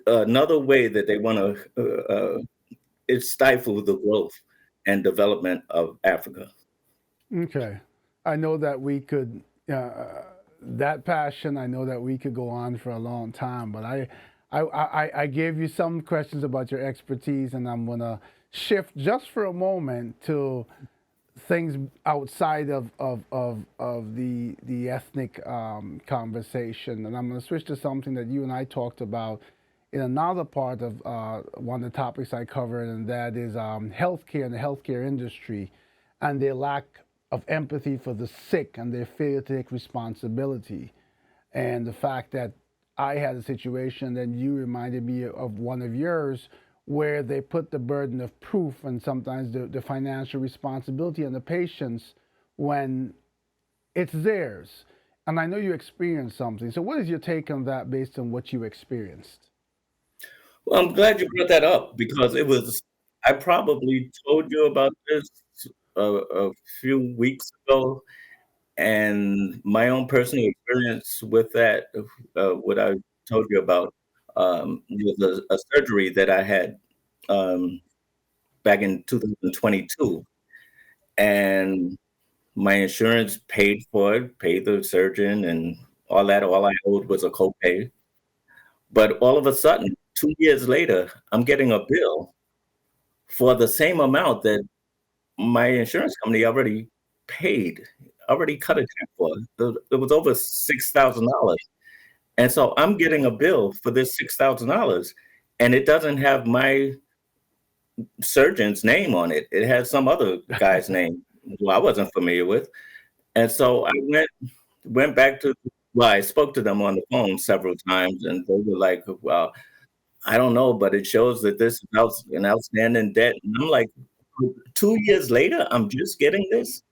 another way that they want to stifle the growth and development of Africa. Okay. I know that we could, that passion, I know that we could go on for a long time, but I gave you some questions about your expertise, and I'm going to shift just for a moment to things outside of the ethnic conversation. And I'm going to switch to something that you and I talked about in another part of one of the topics I covered, and that is healthcare and the healthcare industry and their lack of empathy for the sick and their failure to take responsibility. And the fact that I had a situation, and you reminded me of one of yours, where they put the burden of proof and sometimes the financial responsibility on the patients when it's theirs. And I know you experienced something. So, what is your take on that based on what you experienced? Well, I'm glad you brought that up because I probably told you about this a few weeks ago, and my own personal experience with that, what I told you about, was a surgery that I had um, back in 2022, and my insurance paid for it, paid the surgeon and all that. All I owed was a copay. But all of a sudden, 2 years later, I'm getting a bill for the same amount that my insurance company already paid, already cut a check for. It was over $6,000. And so I'm getting a bill for this $6,000, and it doesn't have my surgeon's name on it. It has some other guy's name who I wasn't familiar with. And so I went back to, well, I spoke to them on the phone several times, and they were like, well, I don't know, but it shows that this is an outstanding debt. And I'm like, 2 years later, I'm just getting this.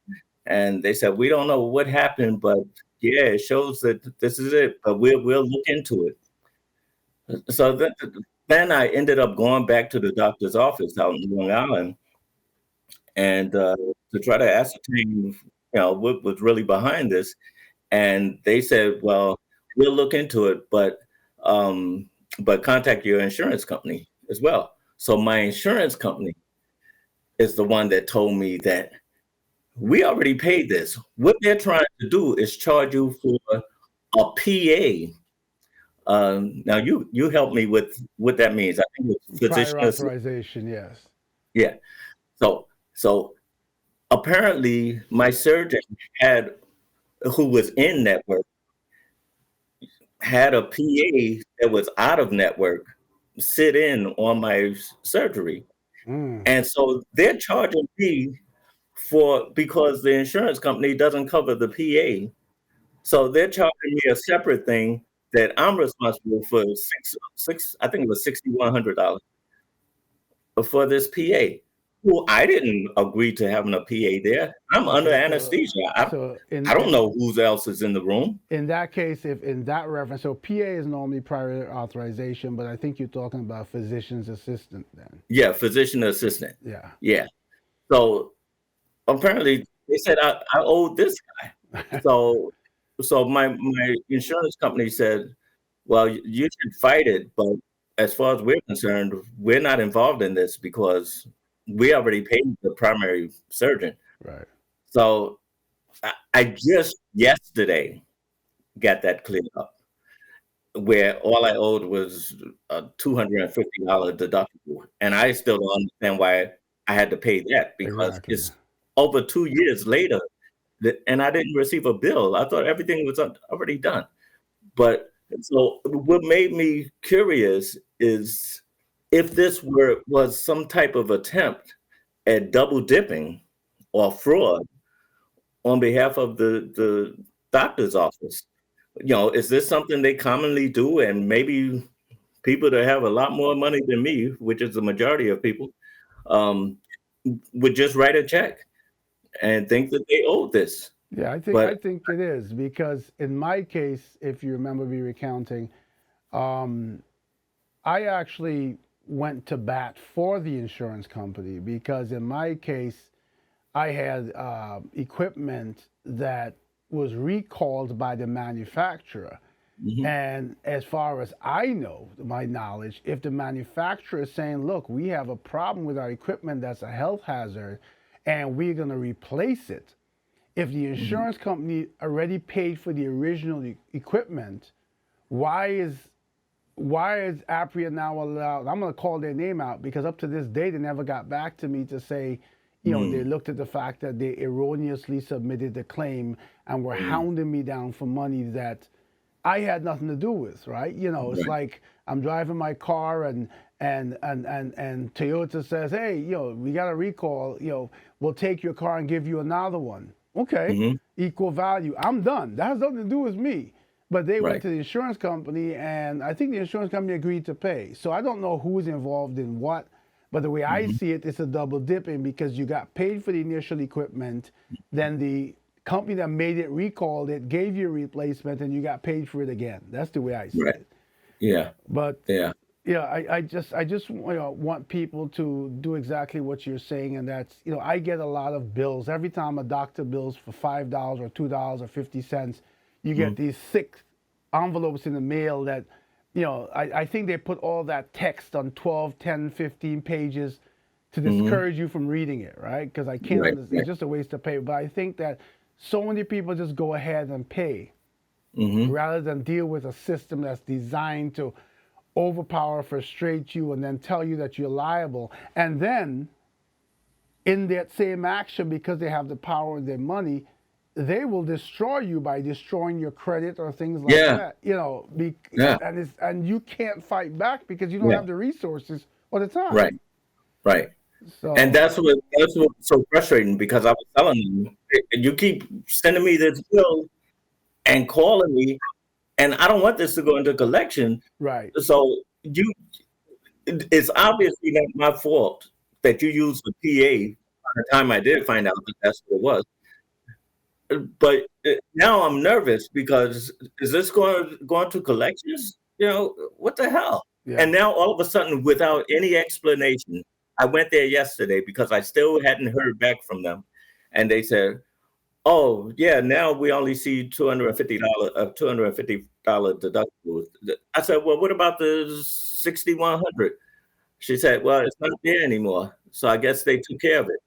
And they said, we don't know what happened, but yeah, it shows that this is it, but we'll look into it. So then I ended up going back to the doctor's office out in Long Island and to try to ascertain, what was really behind this. And they said, well, we'll look into it, but contact your insurance company as well. So my insurance company is the one that told me that we already paid this. What they're trying to do is charge you for a PA. Now you help me with what that means. I think it's Prior physician assistant. authorization, yes. Yeah. So apparently my surgeon who was in network had a PA that was out of network sit in on my surgery. Mm. And so they're charging me because the insurance company doesn't cover the PA. So they're charging me a separate thing that I'm responsible for I think it was $6,100 for this PA. Well, I didn't agree to having a PA there. I'm under Okay, so anesthesia. so I don't know who else is in the room. in that case, if in that reference, so PA is normally prior authorization, but I think you're talking about physician's assistant then. Yeah, physician assistant. Yeah. Yeah. So apparently they said I owed this guy. So my insurance company said, well, you should fight it, but as far as we're concerned, we're not involved in this because we already paid the primary surgeon. Right. So I just yesterday got that cleared up. where all I owed was a $250 deductible, and I still don't understand why I had to pay that because Exactly. it's over 2 years later that, and I didn't receive a bill. I thought everything was already done. But so what made me curious is if this was some type of attempt at double dipping or fraud on behalf of the doctor's office. Is this something they commonly do? And maybe people that have a lot more money than me, which is the majority of people, um, would just write a check and think that they owe this. Yeah, I But think it is because in my case, if you remember me recounting, um, I actually went to bat for the insurance company because in my case, I had equipment that was recalled by the manufacturer. mhm, And as far as I know, my knowledge, if the manufacturer is saying, look, we have a problem with our equipment that's a health hazard and we're going to replace it, if the mhm, insurance company already paid for the original equipment, why is Apria now allowed? I'm going to call their name out because up to this day they never got back to me to say, they mm, looked at the fact that they erroneously submitted the claim and were mm, hounding me down for money that I had nothing to do with, right? It's right, like I'm driving my car and Toyota says, "Hey, we got a recall. We'll take your car and give you another one." Okay, mhm, equal value. I'm done. That has nothing to do with me. But they went right, to the insurance company, and I think the insurance company agreed to pay. So I don't know who's involved in what, but the way I mhm, see it, it's a double dipping because you got paid for the initial equipment, then the company that made it recalled it, gave you a replacement, and you got paid for it again. That's the way I see right. it. Yeah, But yeah. yeah, I just want people to do exactly what you're saying, and that's I get a lot of bills every time a doctor bills for $5 or $2 or 50 cents. You get Mm, these six envelopes in the mail that I think they put all that text on 12, 10, 15 pages to mhm, discourage you from reading it, right? Because I can't right, understand. It's right. just a waste of paper. But I think that so many people just go ahead and pay Mhm, rather than deal with a system that's designed to overpower, frustrate you, and then tell you that you're liable. And then, in that same action, because they have the power and their money, they will destroy you by destroying your credit or things like yeah, that. yeah, And you can't fight back because you don't yeah, have the resources or the time. right, right. And So, that's what's so frustrating because I was telling you, you keep sending me this bill and calling me, and I don't want this to go into collection. right. So it's obviously not my fault that you used the PA by the time I did find out that that's what it was. But now I'm nervous because is this going to collections? What the hell? Yeah. And now all of a sudden, without any explanation, I went there yesterday because I still hadn't heard back from them, and they said, "Oh yeah, now we only see $250 deductible." I said, "Well, what about the 6,100?" She said, "Well, it's not there anymore, so I guess they took care of it."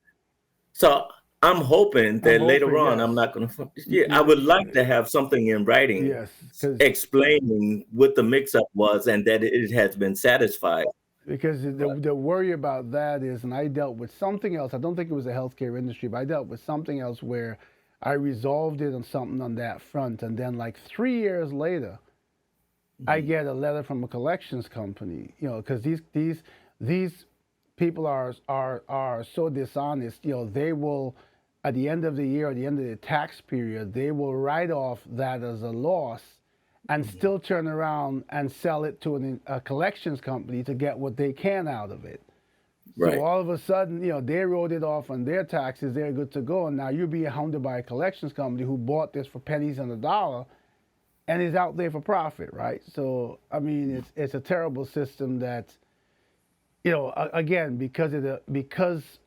So I'm hoping I'm that later hoping, on yes. I'm not going to. You, Yeah, I you, would like to have something in writing yes, because explaining what the mix-up was and that it has been satisfied. Because But the worry about that is, and I dealt with something else. I don't think it was the healthcare industry, but I dealt with something else where I resolved it on something on that front, and then like 3 years later, I mhm, get a letter from a collections company. Because these people are so dishonest. They will, at the end of the year, or the end of the tax period, they will write off that as a loss and mhm, still turn around and sell it to a collections company to get what they can out of it. So right, all of a sudden, they wrote it off on their taxes. They're good to go. And now you're being hounded by a collections company who bought this for pennies on the dollar and is out there for profit, right? So I mean, it's a terrible system that again because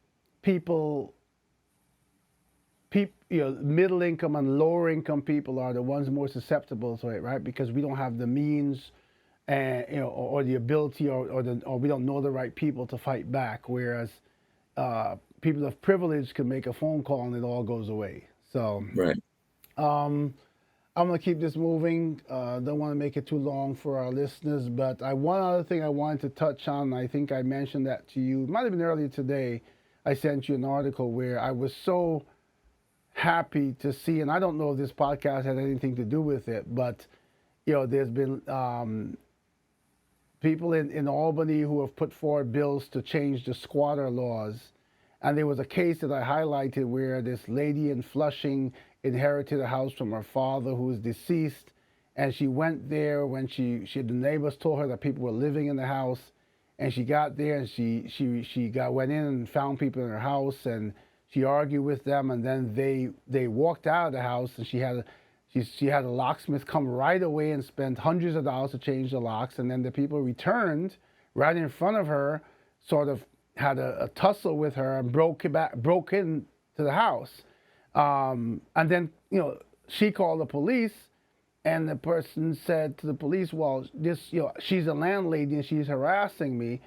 people middle income and lower income people are the ones more susceptible to it, right? Because we don't have the means and or the ability or we don't know the right people to fight back, whereas people of privilege can make a phone call and it all goes away. So right. um, I'm gonna keep this moving. Don't want to make it too long for our listeners, but one other thing I wanted to touch on. I think I mentioned that to you. It might have been earlier today. I sent you an article where I was so happy to see, and I don't know if this podcast had anything to do with it, but there's been people in Albany who have put forward bills to change the squatter laws. And there was a case that I highlighted where this lady in Flushing inherited a house from her father who is deceased. And she went there when the neighbors told her that people were living in the house. And she got there and went in and found people in her house, and she argued with them, and then they walked out of the house, and she had a locksmith come right away and spend hundreds of dollars to change the locks, and then the people returned right in front of her, sort of had a tussle with her and broke into the house, and then she called the police, and the person said to the police, "Well, she's a landlady and she's harassing me,"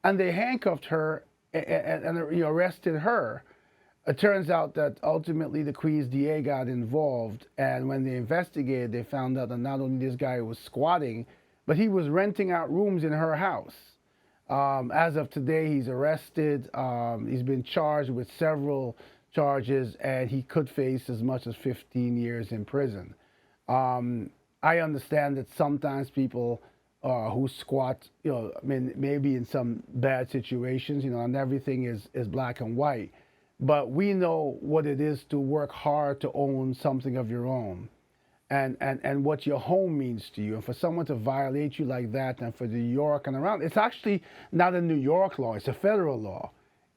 and they handcuffed her and arrested her. It turns out that ultimately the Queens DA got involved, and when they investigated, they found out that not only this guy was squatting, but he was renting out rooms in her house. As of today, he's arrested. He's been charged with several charges, and he could face as much as 15 years in prison. I understand that sometimes people who squat, I mean, maybe in some bad situations, and everything is black and white. But we know what it is to work hard to own something of your own, and what your home means to you. And for someone to violate you like that, and for New York and around, it's actually not a New York law, it's a federal law.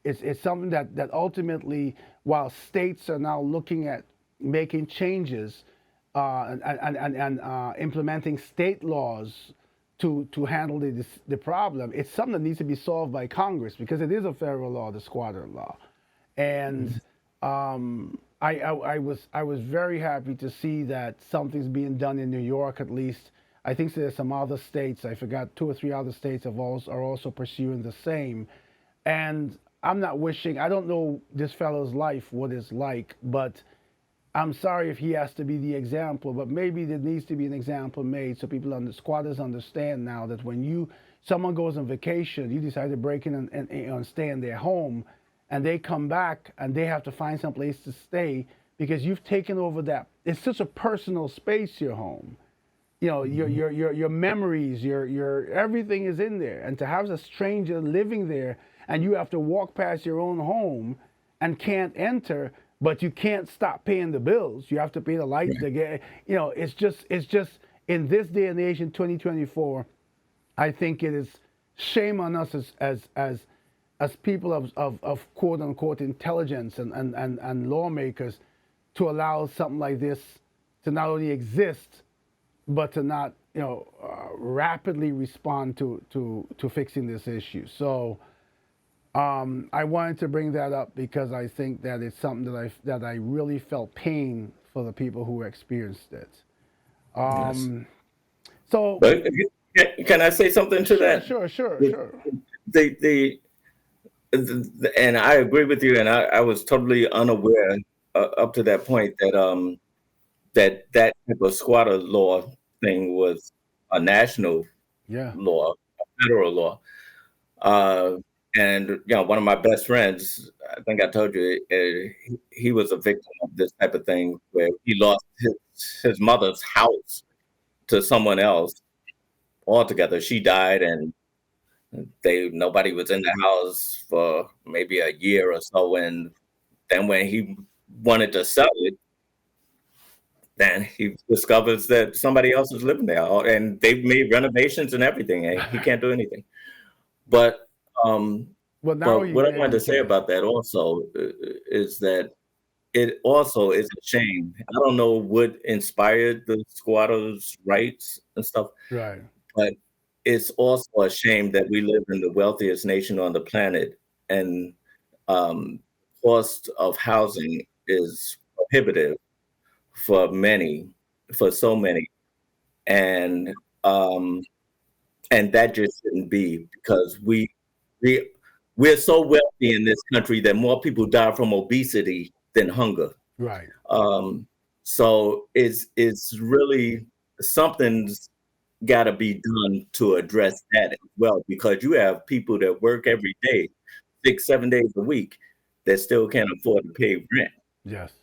It's something that ultimately, while states are now looking at making changes and implementing state laws to handle the problem, it's something that needs to be solved by Congress, because it is a federal law, the squatter law. And I was very happy to see that something's being done in New York, at least. I think there's some other states. I forgot 2 or 3 other states are also pursuing the same. And I'm not wishing. I don't know this fellow's life what it's like, but I'm sorry if he has to be the example. But maybe there needs to be an example made so squatters understand now that when someone goes on vacation, you decide to break in and stay in their home, and they come back and they have to find some place to stay because you've taken over that. It's such a personal space, your home. Your memories, your everything is in there. And to have a stranger living there, and you have to walk past your own home and can't enter, but you can't stop paying the bills. You have to pay the light to get. It's just in this day and age in 2024, I think it is shame on us as people of quote unquote intelligence and lawmakers to allow something like this to not only exist, but to not rapidly respond to fixing this issue. So I wanted to bring that up because I think that it's something that I really felt pain for the people who experienced it. Yes. So But can I say something to sure, that? sure, sure, The, sure. the, and I agree with you, and I was totally unaware up to that point that type of squatter law thing was a national Yeah, law, a federal law. Uh, and one of my best friends, I think I told you, he was a victim of this type of thing where he lost his mother's house to someone else altogether. She died, and nobody was in the house for maybe a year or so. And then when he wanted to sell it, then he discovers that somebody else is living there, and they've made renovations and everything, and he can't do anything. But um, well, now but what I wanted he to say can. about that also is that it also is a shame. I don't know what inspired the squatters' rights and stuff, Right, but it's also a shame that we live in the wealthiest nation on the planet, and um, cost of housing is prohibitive for many, for so many, and um, and that just shouldn't be, because we we're so wealthy in this country that more people die from obesity than hunger. right. Um, So it's really something's got to be done to address that as well, because you have people that work every day, 6, 7 days a week, that still can't afford to pay rent Yes.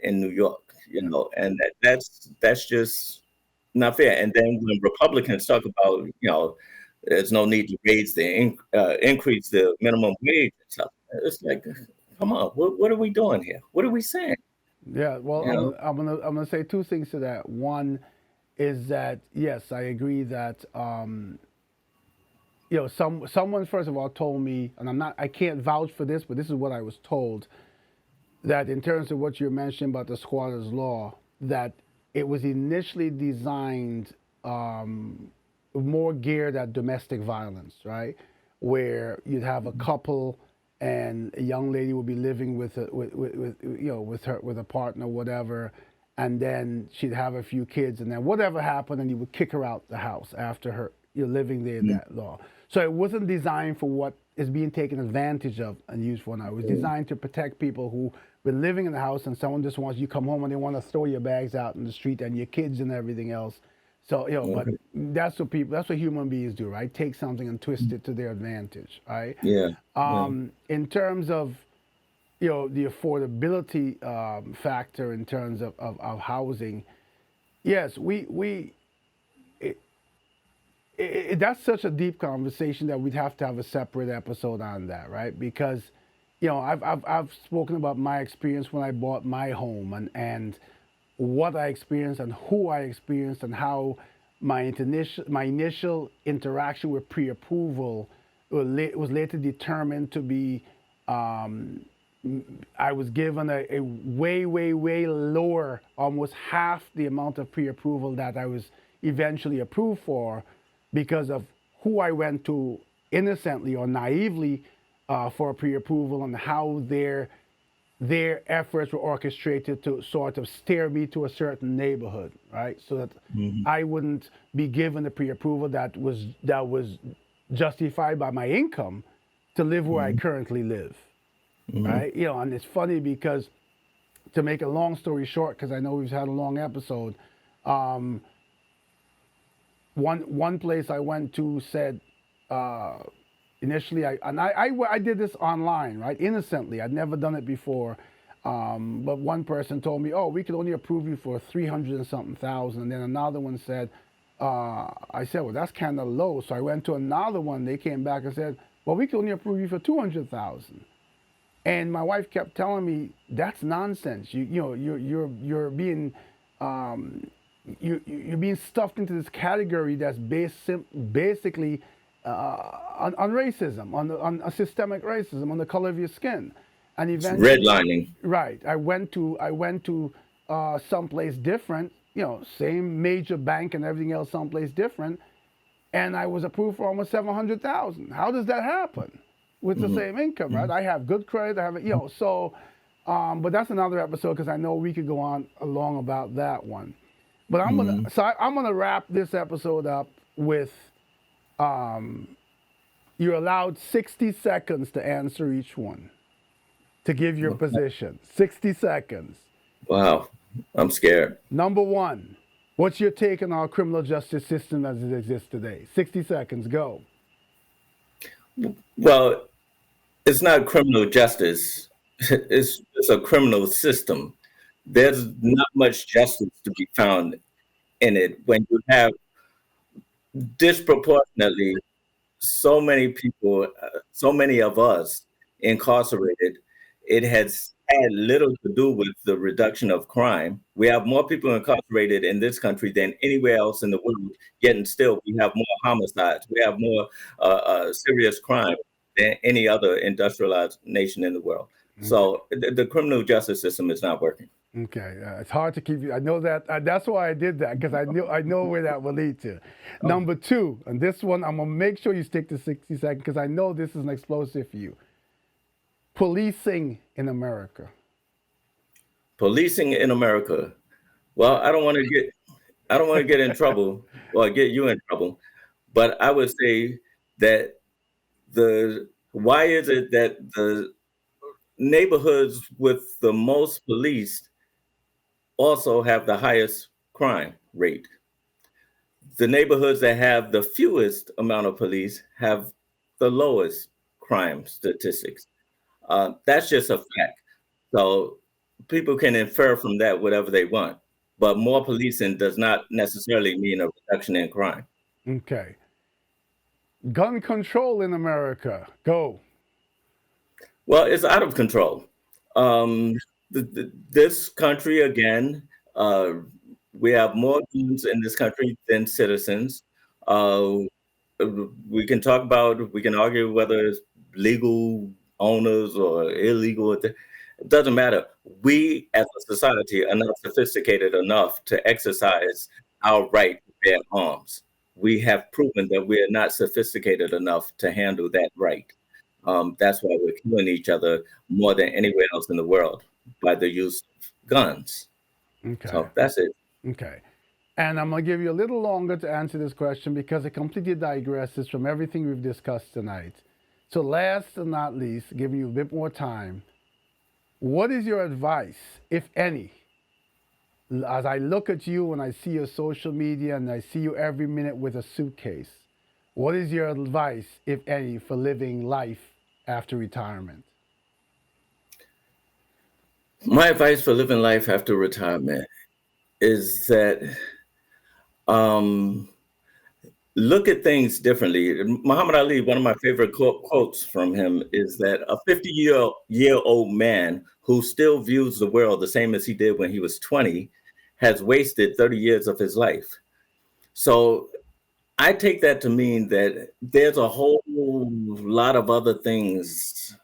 in New York, Yeah. and that's just not fair. And then when Republicans talk about, there's no need to increase the minimum wage and stuff, it's like, come on, what are we doing here? What are we saying? Yeah. Well, You know? I'm gonna say two things to that. One is that yes, I agree that someone first of all told me, and I can't vouch for this, but this is what I was told, that in terms of what you mentioned about the squatters law, that it was initially designed more geared at domestic violence, right? Where you'd have a couple and a young lady would be living with a partner, whatever, and then she'd have a few kids, and then whatever happened, and you would kick her out the house after you're living there that law. So it wasn't designed for what is being taken advantage of and used for now. It was designed to protect people who were living in the house and someone just wants you to come home and they want to throw your bags out in the street and your kids and everything else. So, but Mhm. that's what human beings do, right? Take something and twist it to their advantage, right? Yeah, yeah. In terms of, the affordability factor in terms of housing, yes, that's such a deep conversation that we'd have to have a separate episode on that, right? Because, I've spoken about my experience when I bought my home and what I experienced and who I experienced and how my initial interaction with pre-approval was later determined to be um, I was given a way, way, way lower, almost half the amount of pre-approval that I was eventually approved for because of who I went to innocently or naively for pre-approval and how their efforts were orchestrated to sort of steer me to a certain neighborhood, right? So that Hmm. I wouldn't be given the pre-approval that was justified by my income to live where I Hmm. currently live, Hmm. right? And it's funny because to make a long story short, because I know we've had a long episode, um, one place I went to said uh, initially I did this online, right, innocently. I'd never done it before, but one person told me, oh, we could only approve you for 300 and something thousand, and then another one said, I said, well, that's kind of low. So I went to another one. They came back and said, well, we can only approve you for 200,000. And my wife kept telling me that's nonsense. You're being you're being stuffed into this category that's basically on racism, on a systemic racism, on the color of your skin, and It's eventually, redlining. right? I went to someplace different, same major bank and everything else, someplace different, and I was approved for almost 700,000. How does that happen with the Hmm. same income, right? Hmm. I have good credit. I have, so, but that's another episode because I know we could go on along about that one. But Hmm. I'm gonna wrap this episode up with you're allowed 60 seconds to answer each one to give your position. 60 seconds. Wow, I'm scared. Number one, what's your take on our criminal justice system as it exists today? 60 seconds, go. Well, it's not criminal justice. It's a criminal system. There's not much justice to be found in it when you have disproportionately so many people, so many of us incarcerated. It has had little to do with the reduction of crime. We have more people incarcerated in this country than anywhere else in the world, yet and still we have more homicides. We have more serious crime than any other industrialized nation in the world. Okay. So the criminal justice system is not working. Okay, it's hard to keep you. I know that. That's why I did that because I know where that will lead to. Oh. Number two, and this one I'm gonna make sure you stick to 60 seconds because I know this is an explosive for you. Policing in America. Policing in America. Well, I don't want to get in trouble or get you in trouble, but I would say that the why is it that the neighborhoods with the most police also have the highest crime rate. The neighborhoods that have the fewest amount of police have the lowest crime statistics. That's just a fact. So people can infer from that whatever they want. But more policing does not necessarily mean a reduction in crime. Okay. Gun control in America. Go. Well, it's out of control. Um, this country, again, uh, we have more guns in this country than citizens. Uh, we can talk about, we can argue whether it's legal owners or illegal. It doesn't matter. We as a society are not sophisticated enough to exercise our right to bear arms. We have proven that we are not sophisticated enough to handle that right. That's why we're killing each other more than anywhere else in the world by the use of guns. Okay. So that's it. Okay. And I'm going to give you a little longer to answer this question because it completely digresses from everything we've discussed tonight. So, last and not least, giving you a bit more time, what is your advice, if any, as I look at you and I see your social media and I see you every minute with a suitcase? What is your advice, if any, for living life after retirement? My advice for living life after retirement is that um, look at things differently. Muhammad Ali, one of my favorite quotes from him is that a 50-year old man who still views the world the same as he did when he was 20 has wasted 30 years of his life. So I take that to mean that there's a whole lot of other things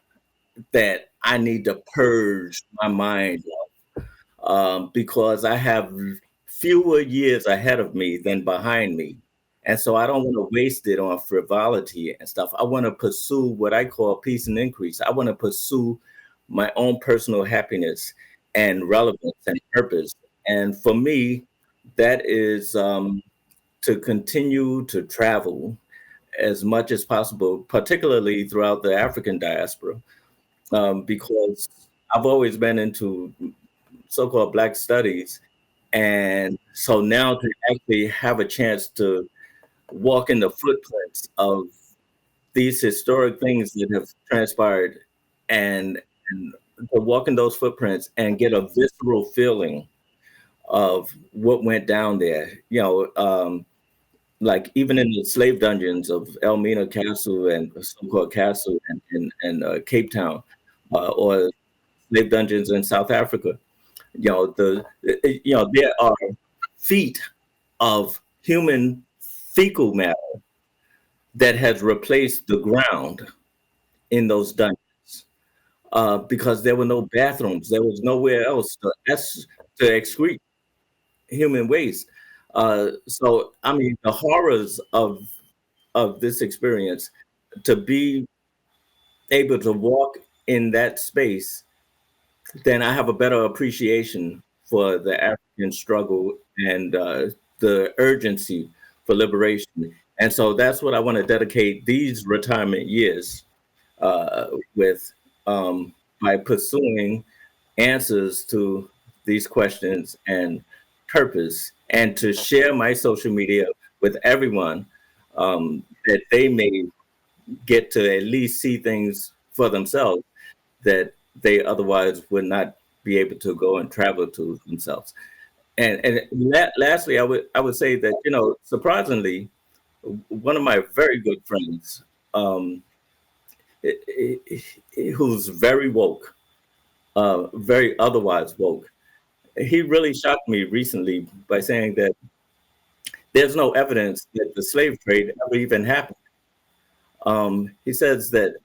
that I need to purge my mind because I have fewer years ahead of me than behind me. And so I don't want to waste it on frivolity and stuff. I want to pursue what I call peace and increase. I want to pursue my own personal happiness and relevance and purpose. And for me, that is to continue to travel as much as possible, particularly throughout the African diaspora, because I've always been into so-called Black studies. And so now to actually have a chance to walk in the footprints of these historic things that have transpired and to walk in those footprints and get a visceral feeling of what went down there. Like even in the slave dungeons of Elmina Castle and so-called Castle and Cape Town, or slave dungeons in South Africa. There are feet of human fecal matter that has replaced the ground in those dungeons because there were no bathrooms. There was nowhere else to excrete human waste. So, I mean, the horrors of this experience, to be able to walk in that space, then I have a better appreciation for the African struggle and the urgency for liberation. And so that's what I want to dedicate these retirement years with by pursuing answers to these questions and purpose, and to share my social media with everyone that they may get to at least see things for themselves that they otherwise would not be able to go and travel to themselves. And lastly, I would say that surprisingly, one of my very good friends, um, who's very woke, very otherwise woke, he really shocked me recently by saying that there's no evidence that the slave trade ever even happened. He says that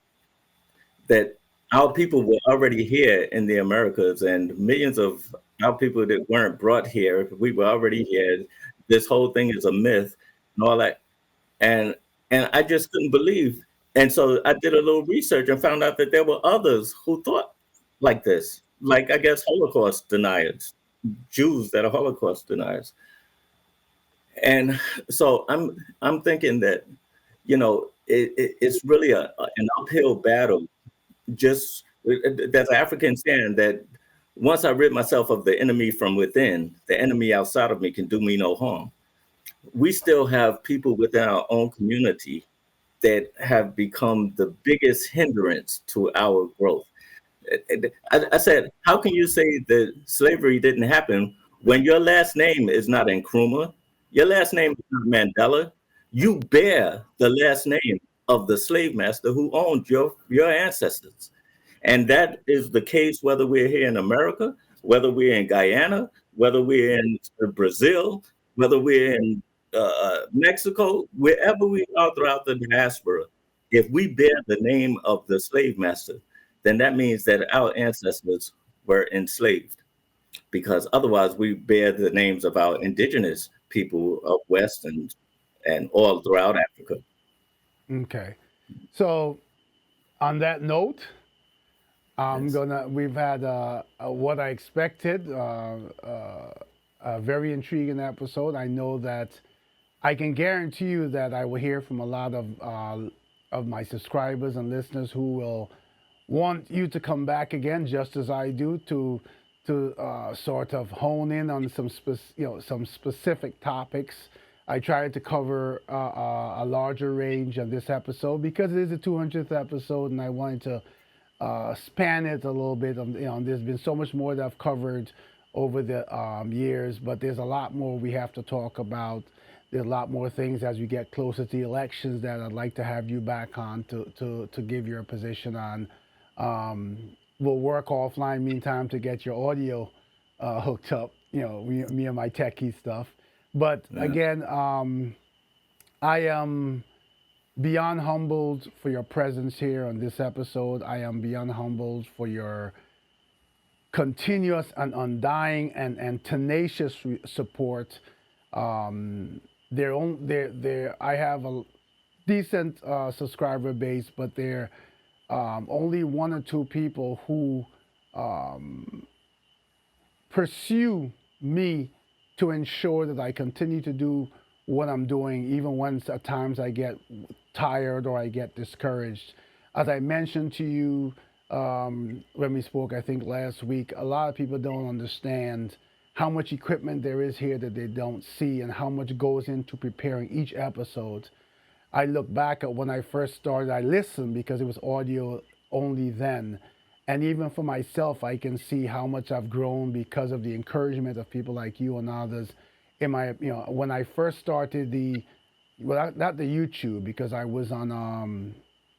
our people were already here in the Americas, and millions of our people that weren't brought here, we were already here. This whole thing is a myth and all that. And and I just couldn't believe. And so I did a little research and found out that there were others who thought like this, like I guess Holocaust deniers, Jews that are Holocaust deniers. And so I'm thinking that it's really an uphill battle, just that's African saying that Once I rid myself of the enemy from within, the enemy outside of me can do me no harm. We still have people within our own community that have become the biggest hindrance to our growth. I said, how can you say that slavery didn't happen when your last name is not Nkrumah? Your last name is not Mandela. You bear the last name of the slave master who owned your ancestors. And that is the case whether we're here in America, whether we're in Guyana, whether we're in Brazil, whether we're in Mexico, wherever we are throughout the diaspora. If we bear the name of the slave master, then that means that our ancestors were enslaved, because otherwise we bear the names of our indigenous people of West and all throughout Africa. Okay. So on that note, Yes. we've had what I expected, a very intriguing episode. I know that I can guarantee you that I will hear from a lot of my subscribers and listeners who will want you to come back again, just as I do, to sort of hone in on some specific topics. I tried to cover a larger range of this episode because it is the 200th episode, and I wanted to span it a little bit. There's been so much more that I've covered over the years, but there's a lot more we have to talk about. There's a lot more things as we get closer to the elections that I'd like to have you back on to give your position on. We'll work offline meantime to get your audio hooked up, me and my techie stuff. But Yeah. again, I am beyond humbled for your presence here on this episode. I am beyond humbled for your continuous and undying and tenacious support. I have a decent subscriber base, but there only one or two people who pursue me to ensure that I continue to do what I'm doing, even when at times I get tired or I get discouraged. As I mentioned to you when we spoke, I think last week, a lot of people don't understand how much equipment there is here that they don't see and how much goes into preparing each episode. I look back at when I first started, I listened because it was audio only then. And even for myself, I can see how much I've grown because of the encouragement of people like you and others. When I first started not the YouTube, because I was on,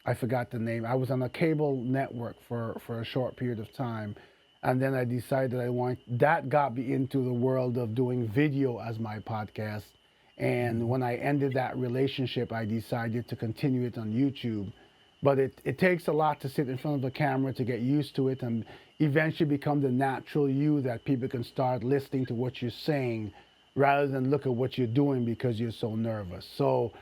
I forgot the name. I was on a cable network for a short period of time. And then I decided that got me into the world of doing video as my podcast. And when I ended that relationship, I decided to continue it on YouTube. But it takes a lot to sit in front of a camera to get used to it and eventually become the natural you that people can start listening to what you're saying rather than look at what you're doing because you're so nervous. So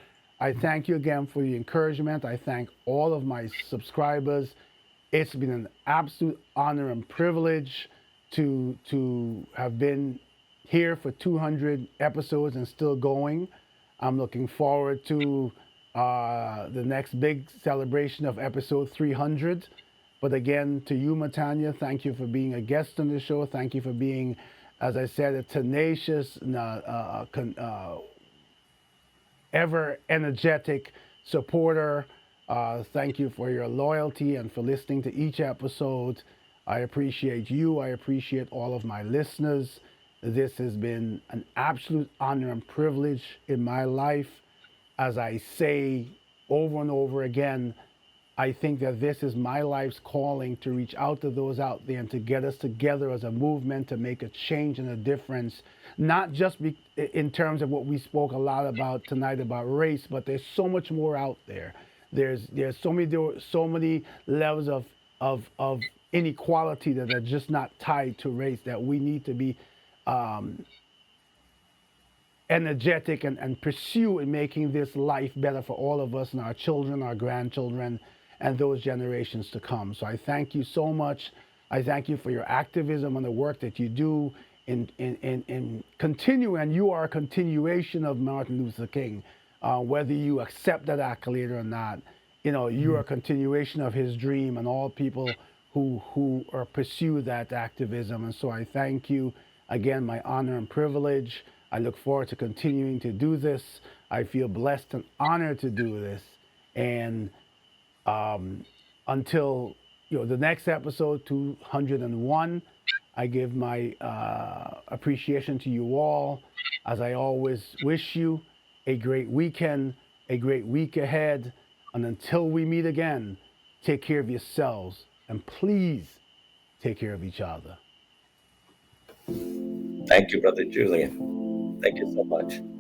I thank you again for the encouragement. I thank all of my subscribers. It's been an absolute honor and privilege to have been here for 200 episodes and still going. I'm looking forward to the next big celebration of episode 300. But again, to you, Motanya, thank you for being a guest on the show. Thank you for being, as I said, a tenacious, ever energetic supporter. Thank you for your loyalty and for listening to each episode. I appreciate you. I appreciate all of my listeners. This has been an absolute honor and privilege in my life. As I say over and over again, I think that this is my life's calling to reach out to those out there and to get us together as a movement to make a change and a difference, not just in terms of what we spoke a lot about tonight about race, but there's so much more out there. There's so many levels of inequality that are just not tied to race that we need to be um, energetic and pursue in making this life better for all of us and our children, our grandchildren, and those generations to come. So I thank you so much. I thank you for your activism and the work that you do in continue, and you are a continuation of Martin Luther King. Whether you accept that accolade or not, you are a continuation of his dream, and all people who pursue that activism. And so I thank you again, my honor and privilege. I look forward to continuing to do this. I feel blessed and honored to do this. And until the next episode 201, I give my appreciation to you all, as I always wish you a great weekend, a great week ahead. And until we meet again, take care of yourselves, and please take care of each other. Thank you, Brother Julian. Thank you so much.